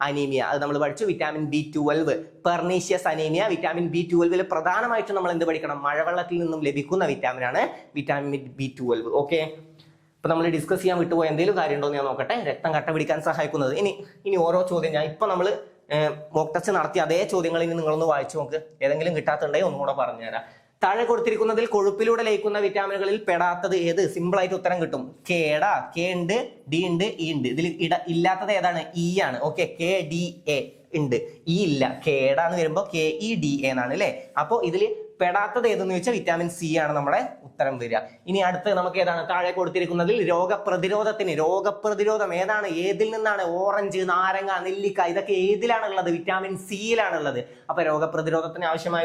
അനീമിയ അത് നമ്മൾ പഠിച്ചു. Vitamin B12 pernicious anaemia. Vitamin B12 പ്രധാനമായിട്ടും നമ്മൾ എന്ത് പഠിക്കണം? മഴവെള്ളത്തിൽ നിന്നും ലഭിക്കുന്ന വിറ്റാമിൻ ആണ് വിറ്റാമിൻ B12. ഓക്കെ, ഇപ്പൊ നമ്മൾ ഡിസ്കസ് ചെയ്യാൻ വിട്ടുപോയ എന്തെങ്കിലും കാര്യം ഉണ്ടോ എന്ന് ഞാൻ നോക്കട്ടെ. രക്തം കട്ട പിടിക്കാൻ സഹായിക്കുന്നത്. ഇനി ഓരോ ചോദ്യം ഞാൻ ഇപ്പൊ നമ്മൾ മോക്ക് ടെസ്റ്റ് നടത്തി അതേ ചോദ്യങ്ങൾ ഇനി നിങ്ങളൊന്ന് വായിച്ചു നോക്ക്. ഏതെങ്കിലും കിട്ടാത്തുണ്ടെങ്കിൽ ഒന്നുകൂടെ പറഞ്ഞുതരാം. താഴെ കൊടുത്തിരിക്കുന്നതിൽ കൊഴുപ്പിലൂടെ ലയിക്കുന്ന വിറ്റാമിനുകളിൽ പെടാത്തത് ഏത്? സിമ്പിൾ ആയിട്ട് ഉത്തരം കിട്ടും. കേടാ, കെ ഉണ്ട്, ഡി ഉണ്ട്, ഇ ഉണ്ട്. ഇതിൽ ഇല്ലാത്തത് ഏതാണ്? ഇ ആണ്. ഓക്കെ, കെ ഡി എ ഉണ്ട്, ഇ ഇല്ല. കേടാന്ന് വരുമ്പോ കെ ഇ ഡി എ എന്നാണ് അല്ലെ. അപ്പൊ ഇതില് പെടാത്തത് ഏതെന്ന് ചോദിച്ചാൽ വിറ്റാമിൻ സി ആണ് നമ്മുടെ ഉത്തരം വരിക. ഇനി അടുത്ത് നമുക്ക് ഏതാണ്? താഴെ കൊടുത്തിരിക്കുന്നതിൽ രോഗപ്രതിരോധം ഏതാണ്? ഏതിൽ നിന്നാണ്? ഓറഞ്ച്, നാരങ്ങ, നെല്ലിക്ക, ഇതൊക്കെ ഏതിലാണ് ഉള്ളത്? വിറ്റാമിൻ സിയിലാണ് ഉള്ളത്. അപ്പൊ രോഗപ്രതിരോധത്തിന് ആവശ്യമായ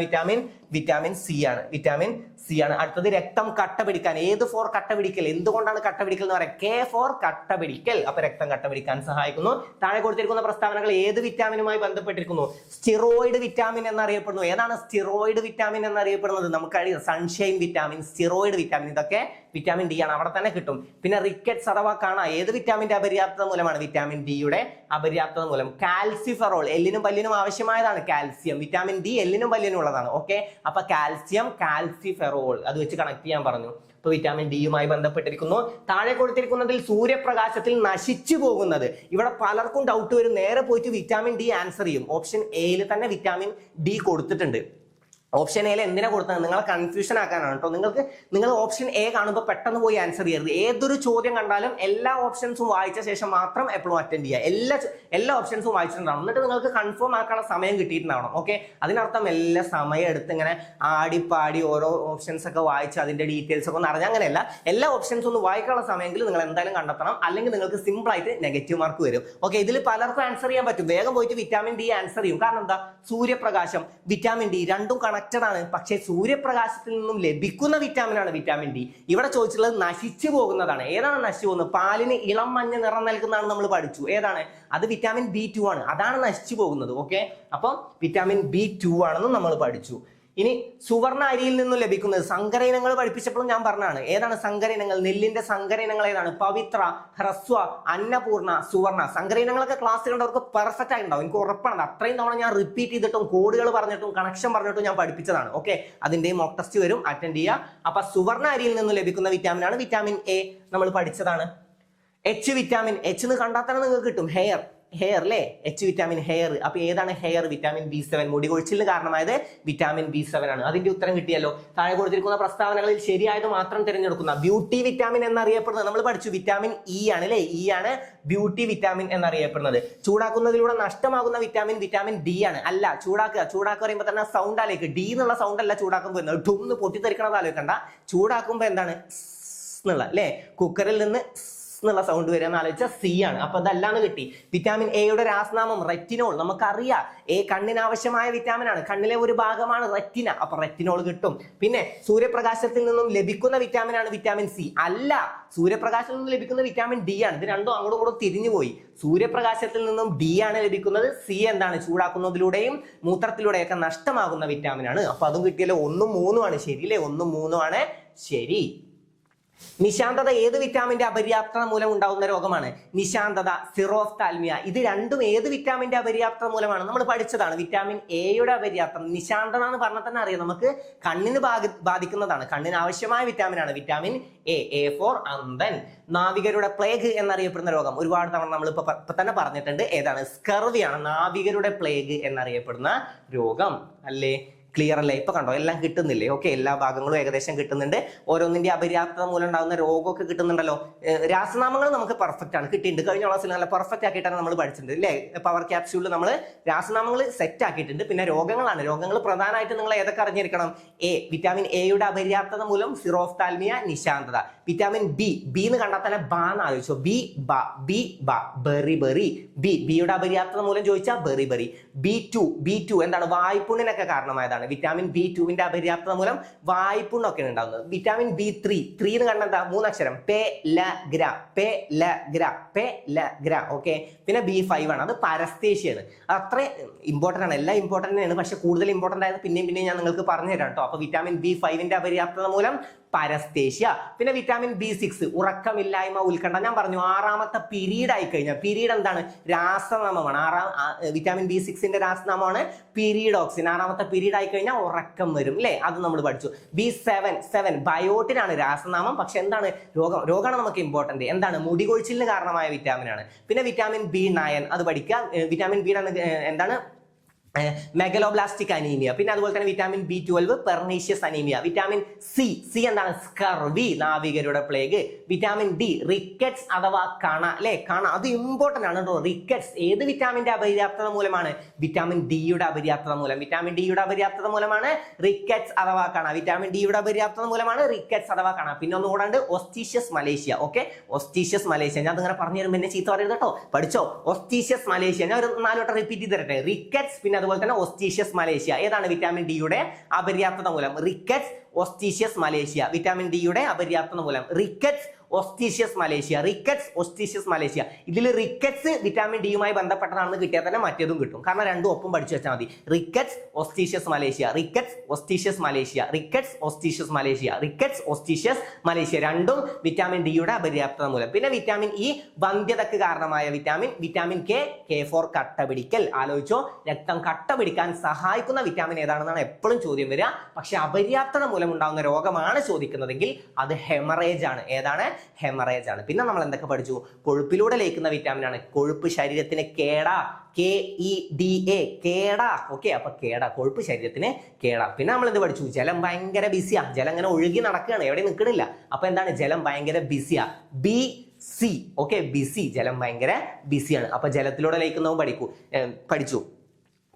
വിറ്റാമിൻ സി ആണ്. വിറ്റാമിൻ സി ആണ്. അടുത്തത് രക്തം കട്ട പിടിക്കാൻ. ഏത് ഫോർ കട്ട പിടിക്കൽ? എന്തുകൊണ്ടാണ് കട്ട പിടിക്കൽ എന്ന് പറയാം? കെ ഫോർ കട്ട പിടിക്കൽ. അപ്പൊ രക്തം കട്ട പിടിക്കാൻ സഹായിക്കുന്നു. താഴെ കൊടുത്തിരിക്കുന്ന പ്രസ്താവനകൾ ഏത് വിറ്റാമിനുമായി ബന്ധപ്പെട്ടിരിക്കുന്നു? സ്റ്റിറോയിഡ് വിറ്റാമിൻ എന്നറിയപ്പെടുന്നു. ഏതാണ് സ്റ്റിറോയിഡ് വിറ്റാമിൻ എന്നറിയപ്പെടുന്നത്? നമുക്കറിയാം, സൺഷൈൻ വിറ്റാമിൻ, സ്റ്റിറോയിഡ് വിറ്റാമിൻ, ഇതൊക്കെ വിറ്റാമിൻ ഡി ആണ്. അവിടെ തന്നെ കിട്ടും. പിന്നെ റിക്കറ്റ്സ് അഥവാ കാണ ഏത് വിറ്റാമിന്റെ അപര്യാപ്തത മൂലമാണ്? വിറ്റാമിൻ ഡിയുടെ അപര്യാപ്തത മൂലം. കാൽസിഫെറോൾ എല്ലിനും പല്ലിനും ആവശ്യമായതാണ്. കാൽസ്യം, വിറ്റാമിൻ ഡി എല്ലിനും പല്ലിനും ഉള്ളതാണ്. ഓക്കെ, അപ്പൊ കാൽസ്യം, കാൽസിഫെറോൾ അത് വെച്ച് കണക്ട് ചെയ്യാൻ പറഞ്ഞു. ഇപ്പൊ വിറ്റാമിൻ ഡിയുമായി ബന്ധപ്പെട്ടിരിക്കുന്നു. താഴെ കൊടുത്തിരിക്കുന്നതിൽ സൂര്യപ്രകാശത്തിൽ നശിച്ചു പോകുന്നത്. ഇവിടെ പലർക്കും ഡൗട്ട് വരും, നേരെ പോയിട്ട് വിറ്റാമിൻ ഡി ആൻസർ ചെയ്യും. ഓപ്ഷൻ എയിൽ തന്നെ വിറ്റാമിൻ ഡി കൊടുത്തിട്ടുണ്ട്. ഓപ്ഷൻ എയിൽ എന്തിനാ കൊടുത്തത്? നിങ്ങളെ കൺഫ്യൂഷൻ ആക്കാനാണ് കേട്ടോ. നിങ്ങൾ ഓപ്ഷൻ എ കാണുമ്പോൾ പെട്ടെന്ന് പോയി ആൻസർ ചെയ്യരുത്. ഏതൊരു ചോദ്യം കണ്ടാലും എല്ലാ ഓപ്ഷൻസും വായിച്ച ശേഷം മാത്രം എപ്പോഴും അറ്റൻഡ് ചെയ്യുക. എല്ലാ ഓപ്ഷൻസും വായിച്ചിട്ടുണ്ടാവണം. എന്നിട്ട് നിങ്ങൾക്ക് കൺഫേം ആക്കാനുള്ള സമയം കിട്ടിയിട്ടുണ്ടാവണം. ഓക്കെ, അതിനർത്ഥം എല്ലാ സമയം എടുത്ത് ഇങ്ങനെ ആടിപ്പാടി ഓരോ ഓപ്ഷൻസ് ഒക്കെ വായിച്ച് അതിന്റെ ഡീറ്റെയിൽസ് ഒക്കെ ഒന്ന് അറിഞ്ഞാൽ അങ്ങനെയല്ല. എല്ലാ ഓപ്ഷൻസും ഒന്ന് വായിക്കാനുള്ള സമയമെങ്കിൽ നിങ്ങൾ എന്തായാലും കണ്ടെത്തണം. അല്ലെങ്കിൽ നിങ്ങൾക്ക് സിമ്പിൾ ആയിട്ട് നെഗറ്റീവ് മാർക്ക് വരും. ഓക്കെ, ഇതിൽ പലർക്കും ആൻസർ ചെയ്യാൻ പറ്റും. വേഗം പോയിട്ട് വിറ്റാമിൻ ഡി ആൻസർ ചെയ്യും. കാരണം എന്താ? സൂര്യപ്രകാശം, വിറ്റാമിൻ ഡി രണ്ടും ആണ്. പക്ഷേ സൂര്യപ്രകാശത്തിൽ നിന്നും ലഭിക്കുന്ന വിറ്റാമിൻ ആണ് വിറ്റാമിൻ ഡി. ഇവിടെ ചോദിച്ചിട്ടുള്ളത് നശിച്ചു പോകുന്നതാണ്. ഏതാണ് നശിച്ചു പോകുന്നത്? പാലിന് ഇളം മഞ്ഞ നിറം നൽകുന്നതാണ് നമ്മൾ പഠിച്ചു. ഏതാണ് അത്? വിറ്റാമിൻ B2 ആണ്. അതാണ് നശിച്ചു പോകുന്നത്. ഓക്കെ, അപ്പം വിറ്റാമിൻ B2 ആണെന്നും നമ്മൾ പഠിച്ചു. ഇനി സുവർണ അരിയിൽ നിന്നും ലഭിക്കുന്നത്. സങ്കര ഇനങ്ങൾ പഠിപ്പിച്ചപ്പോഴും ഞാൻ പറഞ്ഞാണ്. ഏതാണ് സങ്കര ഇനങ്ങൾ? നെല്ലിന്റെ സങ്കര ഇനങ്ങൾ ഏതാണ്? പവിത്ര, ഹ്രസ്വ, അന്നപൂർണ, സുവർണ. സങ്കര ഇനങ്ങളൊക്കെ ക്ലാസ് കണ്ടവർക്ക് പെർഫെക്റ്റ് ആയിട്ടുണ്ടാവും, എനിക്ക് ഉറപ്പാണ്. അത്രയും തവണ ഞാൻ റിപ്പീറ്റ് ചെയ്തിട്ടും കോഡുകൾ പറഞ്ഞിട്ടും കണക്ഷൻ പറഞ്ഞിട്ടും ഞാൻ പഠിപ്പിച്ചതാണ്. ഓക്കെ, അതിന്റെയും മോക്ക് ടെസ്റ്റ് വരും, അറ്റൻഡ് ചെയ്യുക. അപ്പൊ സുവർണ അരിയിൽ നിന്നും ലഭിക്കുന്ന വിറ്റാമിൻ ആണ് വിറ്റാമിൻ എ. നമ്മൾ പഠിച്ചതാണ്. എച്ച് വിറ്റാമിൻ, എച്ച് എന്ന് കണ്ടാൽ തന്നെ നിങ്ങൾക്ക് കിട്ടും. ഹെയർ അല്ലേ? H vitamin hair. അപ്പൊ ഏതാണ് ഹെയർ? Vitamin B7. മുടി കൊഴിച്ചിലിന് കാരണമായത് വിറ്റാമിൻ B7 ആണ്. അതിന്റെ ഉത്തരം കിട്ടിയല്ലോ. താഴെ കൊടുത്തിരിക്കുന്ന പ്രസ്താവനകളിൽ ശരിയായത് മാത്രം തിരഞ്ഞെടുക്കുന്ന. ബ്യൂട്ടി വിറ്റാമിൻ എന്നറിയപ്പെടുന്നത് നമ്മൾ പഠിച്ചു വിറ്റാമിൻ ഇ ആണ് അല്ലെ. ഇ ആണ് ബ്യൂട്ടി വിറ്റാമിൻ എന്നറിയപ്പെടുന്നത്. ചൂടാക്കുന്നതിലൂടെ നഷ്ടമാകുന്ന വിറ്റാമിൻ ഡി ആണ്. അല്ല, ചൂടാക്കുക പറയുമ്പോൾ തന്നെ സൗണ്ട് ആലേക്ക് ഡി എന്നുള്ള സൗണ്ട് അല്ല ചൂടാക്കുമ്പോൾ വരുന്നത്. ടൂന്ന് പൊട്ടിത്തെറിക്കണത് ആലോചിക്കണ്ട. ചൂടാക്കുമ്പോ എന്താണ്? എന്നുള്ള അല്ലെ, കുക്കറിൽ നിന്ന് എന്നുള്ള സൗണ്ട് വരിക എന്ന് ആലോചിച്ചാൽ സി ആണ്. അപ്പൊ അതല്ലാന്ന് കിട്ടി. വിറ്റാമിൻ എയുടെ രാസനാമം റെറ്റിനോൾ. നമുക്കറിയാം എ കണ്ണിന് ആവശ്യമായ വിറ്റാമിൻ ആണ്. കണ്ണിലെ ഒരു ഭാഗമാണ് റെറ്റിന. അപ്പൊ റെറ്റിനോൾ കിട്ടും. പിന്നെ സൂര്യപ്രകാശത്തിൽ നിന്നും ലഭിക്കുന്ന വിറ്റാമിൻ ആണ് വിറ്റാമിൻ സി. അല്ല, സൂര്യപ്രകാശത്തിൽ നിന്നും ലഭിക്കുന്ന വിറ്റാമിൻ ഡി ആണ്. ഇത് രണ്ടും അങ്ങോട്ടും ഇങ്ങോട്ടും തിരിഞ്ഞുപോയി. സൂര്യപ്രകാശത്തിൽ നിന്നും ഡി ആണ് ലഭിക്കുന്നത്. സി എന്താണ്? ചൂടാക്കുന്നതിലൂടെയും മൂത്രത്തിലൂടെയൊക്കെ നഷ്ടമാകുന്ന വിറ്റാമിൻ ആണ്. അപ്പൊ അതും കിട്ടിയല്ലോ. 1ഉം 3ഉം ആണ് ശരി അല്ലേ? 1ഉം 3ഉം ആണ് ശരി. നിശാന്തത ഏത് വിറ്റാമിന്റെ അപര്യാപ്തത മൂലം ഉണ്ടാകുന്ന രോഗമാണ്? നിശാന്തത, സിറോഫ്താൽമിയ, ഇത് രണ്ടും ഏത് വിറ്റാമിന്റെ അപര്യാപ്തത മൂലമാണ്? നമ്മൾ പഠിച്ചതാണ്. വിറ്റാമിൻ എയുടെ അപര്യാപ്തത. നിശാന്തത എന്ന് പറഞ്ഞാൽ തന്നെ അറിയാം, നമുക്ക് കണ്ണിന് ബാധിക്കുന്നതാണ്. കണ്ണിന് ആവശ്യമായ വിറ്റാമിൻ ആണ് വിറ്റാമിൻ എ ഫോർ അന്ധൻ. നാവികരുടെ പ്ലേഗ് എന്നറിയപ്പെടുന്ന രോഗം ഒരുപാട് തവണ നമ്മൾ ഇപ്പൊ തന്നെ പറഞ്ഞിട്ടുണ്ട്. ഏതാണ്? സ്കർവിയാണ് നാവികരുടെ പ്ലേഗ് എന്നറിയപ്പെടുന്ന രോഗം അല്ലേ? ക്ലിയർ അല്ലേ? ഇപ്പൊ കണ്ടോ, എല്ലാം കിട്ടുന്നില്ലേ? ഓക്കെ, എല്ലാ ഭാഗങ്ങളും ഏകദേശം കിട്ടുന്നുണ്ട്. ഓരോന്നിന്റെ അപര്യാപ്തത മൂലം ഉണ്ടാകുന്ന രോഗമൊക്കെ കിട്ടുന്നുണ്ടല്ലോ. രാസനാമങ്ങൾ നമുക്ക് പെർഫെക്റ്റ് ആണ് കിട്ടിയിട്ടുണ്ട്. കഴിഞ്ഞ ക്ലാസ്സിൽ നല്ല പെർഫെക്റ്റ് ആക്കിയിട്ടാണ് നമ്മൾ പഠിച്ചിട്ടുണ്ട് അല്ലേ? പവർ ക്യാപ്സ്യൂളിൽ നമ്മൾ രാസനാമങ്ങൾ സെറ്റ് ആക്കിയിട്ടുണ്ട്. പിന്നെ രോഗങ്ങളാണ്. രോഗങ്ങൾ പ്രധാനമായിട്ട് നിങ്ങൾ ഏതൊക്കെ അറിഞ്ഞിരിക്കണം? വിറ്റാമിൻ എയുടെ അപര്യാപ്തത മൂലം സിറോഫ്താൽമിയ, നിശാന്തത. വിറ്റാമിൻ ബി എന്ന് കണ്ടാൽ തന്നെ ബാ എന്ന് ആലോചിച്ചോ. ബെറി. ബിയുടെ അപര്യാപ്തത മൂലം ചോദിച്ചാൽ ബെറി. B2 എന്താണ്? വായ്പുണ്ണിനൊക്കെ കാരണമായതാണ്. വിറ്റാമിൻ B2വിന്റെ അപര്യാപ്തത മൂലം വായ്പുണ്ണൊക്കെ ഉണ്ടാകുന്നത്. വിറ്റാമിൻ B3 എന്ന് കണ്ടാൽ എന്താ? 3 അക്ഷരം. പെലഗ്ര. ഓക്കെ, പിന്നെ B5 ആണ്. അത് പരസ്തേഷ്യാണ്. അത്ര ഇമ്പോർട്ടന്റ് ആണ്. എല്ലാം ഇമ്പോർട്ടന്റ് ആണ്. പക്ഷെ കൂടുതൽ ഇമ്പോർട്ടന്റ് ആയത് പിന്നെയും ഞാൻ നിങ്ങൾക്ക് പറഞ്ഞു തരാം കേട്ടോ. അപ്പൊ വിറ്റാമിൻ B5വിന്റെ അപര്യാപ്തത മൂലം പരസ്തേഷ്യ. പിന്നെ വിറ്റാമിൻ B6 ഉറക്കമില്ലായ്മ, ഉത്കണ്ഠ. ഞാൻ പറഞ്ഞു 6ാമത്തെ പീരീഡ് ആയി കഴിഞ്ഞാൽ, പീരീഡ് എന്താണ്? രാസനാമമാണ്. വിറ്റാമിൻ B6ന്റെ രാസനാമമാണ് പീരീഡോക്സിൻ. 6ാമത്തെ പീരീഡ് ആയി കഴിഞ്ഞാൽ ഉറക്കം വരും അല്ലെ, അത് നമ്മൾ പഠിച്ചു. B7 ബയോട്ടിനാണ് രാസനാമം, പക്ഷെ എന്താണ്? രോഗമാണ് നമുക്ക് ഇമ്പോർട്ടന്റ്. എന്താണ്? മുടികൊഴിച്ചിലിന് കാരണമായ വിറ്റാമിൻ ആണ്. പിന്നെ വിറ്റാമിൻ B9 അത് പഠിക്കാം. വിറ്റാമിൻ B എന്താണ്? Megaloblastic anaemia. പിന്നെ അതുപോലെ തന്നെ vitamin B12 pernicious anaemia. Vitamin C എന്താണ്? സ്കർവി, നാവികരുടെ പ്ലേഗ്. വിറ്റാമിൻ D റിക്കറ്റ്സ് അഥവാ കണ അല്ലെ, കണ. അത് ഇമ്പോർട്ടന്റ് ആണ് കേട്ടോ. റിക്കറ്റ്സ് ഏത് വിറ്റാമിന്റെ അപര്യാപ്തത മൂലമാണ്? വിറ്റാമിൻ ഡിയുടെ അപര്യാപ്തത മൂലം. വിറ്റാമിൻ ഡിയുടെ അപര്യാപ്തത മൂലമാണ് റിക്കറ്റ്സ് അഥവാ കണ. വിറ്റാമിൻ ഡിയുടെ അപര്യാപ്തത മൂലമാണ് റിക്കറ്റ്സ് അഥവാ കണ. പിന്നെ ഒന്നുകൂടാണ്ട് osteomalacia. Okay, osteomalacia. ഞാൻ അങ്ങനെ പറഞ്ഞു തരുമ്പോൾ എന്നെ ചീത്ത പറയരുത് കേട്ടോ, പഠിച്ചോ. ഒസ്റ്റീഷ്യസ് മലേഷ്യ ഞാൻ ഒരു 4 വട്ടം റിപ്പീറ്റ് ചെയ്ത് തരട്ടെ. റിക്കറ്റ്സ്, പിന്നെ അതുപോലെ തന്നെ ഒസ്റ്റീഷ്യസ് മലേഷ്യ. ഏതാണ്? വിറ്റാമിൻ ഡിയുടെ അപര്യാപ്തത മൂലം. Rickets, ഒസ്റ്റീഷ്യസ് Malaysia. വിറ്റാമിൻ ഡിയുടെ അപര്യാപ്തത മൂലം rickets, osteomalacia. Rickets, osteomalacia. ഇതിൽ റിക്കറ്റ്സ് വിറ്റാമിൻ ഡിയുമായി ബന്ധപ്പെട്ടതാണെന്ന് കിട്ടിയാൽ തന്നെ മറ്റേതും കിട്ടും. കാരണം രണ്ടും ഒപ്പം പഠിച്ചു വെച്ചാൽ മതി. Rickets, osteomalacia. Rickets, osteomalacia. Rickets, osteomalacia. Rickets, osteomalacia. രണ്ടും വിറ്റാമിൻ ഡിയുടെ അപര്യാപ്തത മൂലം. പിന്നെ വിറ്റാമിൻ ഇ വന്ധ്യതക്ക് കാരണമായ വിറ്റാമിൻ കെ ഫോർ കട്ട പിടിക്കൽ. ആലോചിച്ചോ, രക്തം കട്ട പിടിക്കാൻ സഹായിക്കുന്ന വിറ്റാമിൻ ഏതാണെന്നാണ് എപ്പോഴും ചോദ്യം വരിക. പക്ഷെ അപര്യാപ്തത മൂലം ഉണ്ടാകുന്ന രോഗമാണ് ചോദിക്കുന്നതെങ്കിൽ അത് ഹെമറേജ് ആണ്. ഏതാണ്? ഹെമറേജ് ആണ്. പിന്നെ നമ്മൾ എന്തൊക്കെ പഠിച്ചു? കൊഴുപ്പിലൂടെ ലയിക്കുന്ന വിറ്റാമിൻ ആണ്. കൊഴുപ്പ് ശരീരത്തിന് കേടാ. KEDA കേടാ. ഓക്കെ, അപ്പൊ കേടാ, കൊഴുപ്പ് ശരീരത്തിന് കേടാ. പിന്നെ നമ്മൾ എന്ത് പഠിച്ചു? ജലം ഭയങ്കര ബിസിയാ. ജലം ഇങ്ങനെ ഒഴുകി നടക്കുകയാണ്, എവിടെ നിൽക്കണില്ല. അപ്പൊ എന്താണ്? ജലം ഭയങ്കര ബിസിയാ. BC. ഓക്കെ, ബിസി, ജലം ഭയങ്കര ബിസിയാണ്. അപ്പൊ ജലത്തിലൂടെ ലയിക്കുന്നതും പഠിച്ചു.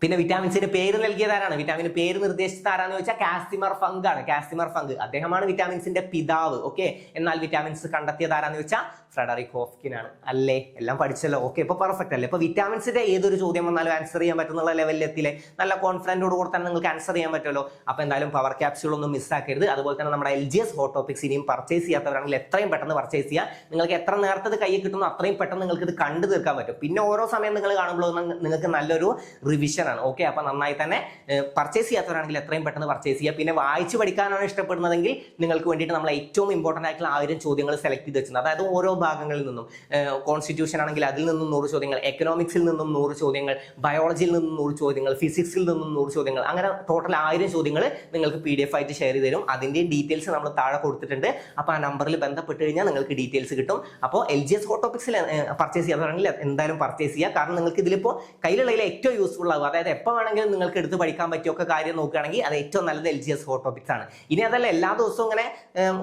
പിന്നെ വിറ്റാമിൻസിന്റെ പേര് നൽകിയത് ആരാണ്? വിറ്റാമിന് പേര് നിർദ്ദേശിച്ചത് ആരാന്ന് ചോദിച്ചാൽ കാസിമർ ഫങ്ക് ആണ്. കാസിമർ ഫങ്ക് അദ്ദേഹമാണ് വിറ്റാമിൻസിന്റെ പിതാവ്. ഓക്കെ, എന്നാൽ വിറ്റാമിൻസ് കണ്ടെത്തിയത് ആരാന്ന് ചോദിച്ചാൽ ഫ്രെഡറിക് ഹോഫ്കിൻ ആണ്. അല്ലേ, എല്ലാം പഠിച്ചല്ലോ. ഓക്കെ, ഇപ്പൊ പെർഫെക്റ്റ് അല്ലേ? ഇപ്പൊ വിറ്റാമിൻസിന്റെ ഏതൊരു ചോദ്യം വന്നാലും ആൻസർ ചെയ്യാൻ പറ്റുന്ന ലെവലിൽ എത്തിയില്ലേ? നല്ല കോൺഫിഡന്റോട് കൂടെ തന്നെ നിങ്ങൾക്ക് ആൻസർ ചെയ്യാൻ പറ്റുമല്ലോ. അപ്പൊ എന്തായാലും പവർ ക്യാപ്സ്യൂൾ ഒന്നും മിസ്സാക്കരുത്. അതുപോലെ തന്നെ നമ്മുടെ LGS ഹോട്ട് ടോപ്പിക്സ് ഇനിയും പർച്ചേസ് ചെയ്യാത്തവരാണെങ്കിൽ എത്രയും പെട്ടെന്ന് പർച്ചേസ് ചെയ്യുക. നിങ്ങൾക്ക് എത്ര നേരത്തെ ഇത് കയ്യിൽ കിട്ടുന്നു അത്രയും പെട്ടെന്ന് നിങ്ങൾക്ക് ഇത് കണ്ടു തീർക്കാൻ പറ്റും. പിന്നെ ഓരോ സമയം നിങ്ങൾ കാണുമ്പോൾ നിങ്ങൾക്ക് നല്ലൊരു റിവിഷൻ ആണ്. ഓക്കെ, അപ്പൊ നന്നായി തന്നെ പർച്ചേസ് ചെയ്യാത്തവരാണെങ്കിൽ എത്രയും പെട്ടെന്ന് പർച്ചേസ് ചെയ്യുക. പിന്നെ വായിച്ച് പഠിക്കാനാണ് ഇഷ്ടപ്പെടുന്നതെങ്കിൽ നിങ്ങൾക്ക് വേണ്ടിയിട്ട് നമ്മൾ ഏറ്റവും ഇമ്പോർട്ടന്റ് ആയിട്ടുള്ള 1000 ചോദ്യങ്ങൾ സെലക്ട് ചെയ്ത് വെച്ചിട്ടുണ്ട്. അതായത് ഓരോ ഭാഗങ്ങളിൽ നിന്നും, കോൺസ്റ്റിറ്റ്യൂഷൻ ആണെങ്കിൽ അതിൽ നിന്നും 100 ചോദ്യങ്ങൾ, എക്കണോമിക്സിൽ നിന്നും 100 ചോദ്യങ്ങൾ, ബയോളജിയിൽ നിന്നും 100 ചോദ്യങ്ങൾ, ഫിസിക്സിൽ നിന്നും 100 ചോദ്യങ്ങൾ, അങ്ങനെ ടോട്ടൽ 1000 ചോദ്യങ്ങൾ നിങ്ങൾക്ക് PDF ആയിട്ട് ഷെയർ ചെയ്ത് തരും. അതിന്റെ ഡീറ്റെയിൽസ് നമ്മൾ താഴെ കൊടുത്തിട്ടുണ്ട്. അപ്പൊ ആ നമ്പറിൽ ബന്ധപ്പെട്ട് കഴിഞ്ഞാൽ നിങ്ങൾക്ക് ഡീറ്റെയിൽസ് കിട്ടും. അപ്പോൾ LGS ഹോട്ട് ടോപ്പിക്സിൽ പർച്ചേസ് ചെയ്യാത്തവരാണെങ്കിൽ എന്തായാലും പർച്ചേസ് ചെയ്യുക. കാരണം നിങ്ങൾക്ക് ഇതിലിപ്പോൾ കയ്യിലുള്ളതിൽ ഏറ്റവും യൂസ്ഫുൾ ആകും. അതായത് എപ്പോൾ വേണമെങ്കിലും നിങ്ങൾക്ക് എടുത്ത് പഠിക്കാൻ പറ്റിയൊക്കെ കാര്യം നോക്കുകയാണെങ്കിൽ അത് ഏറ്റവും നല്ലത് LGS ഹോട്ട് ടോപ്പിക്സ് ആണ്. ഇനി അതല്ല എല്ലാ ദിവസവും ഇങ്ങനെ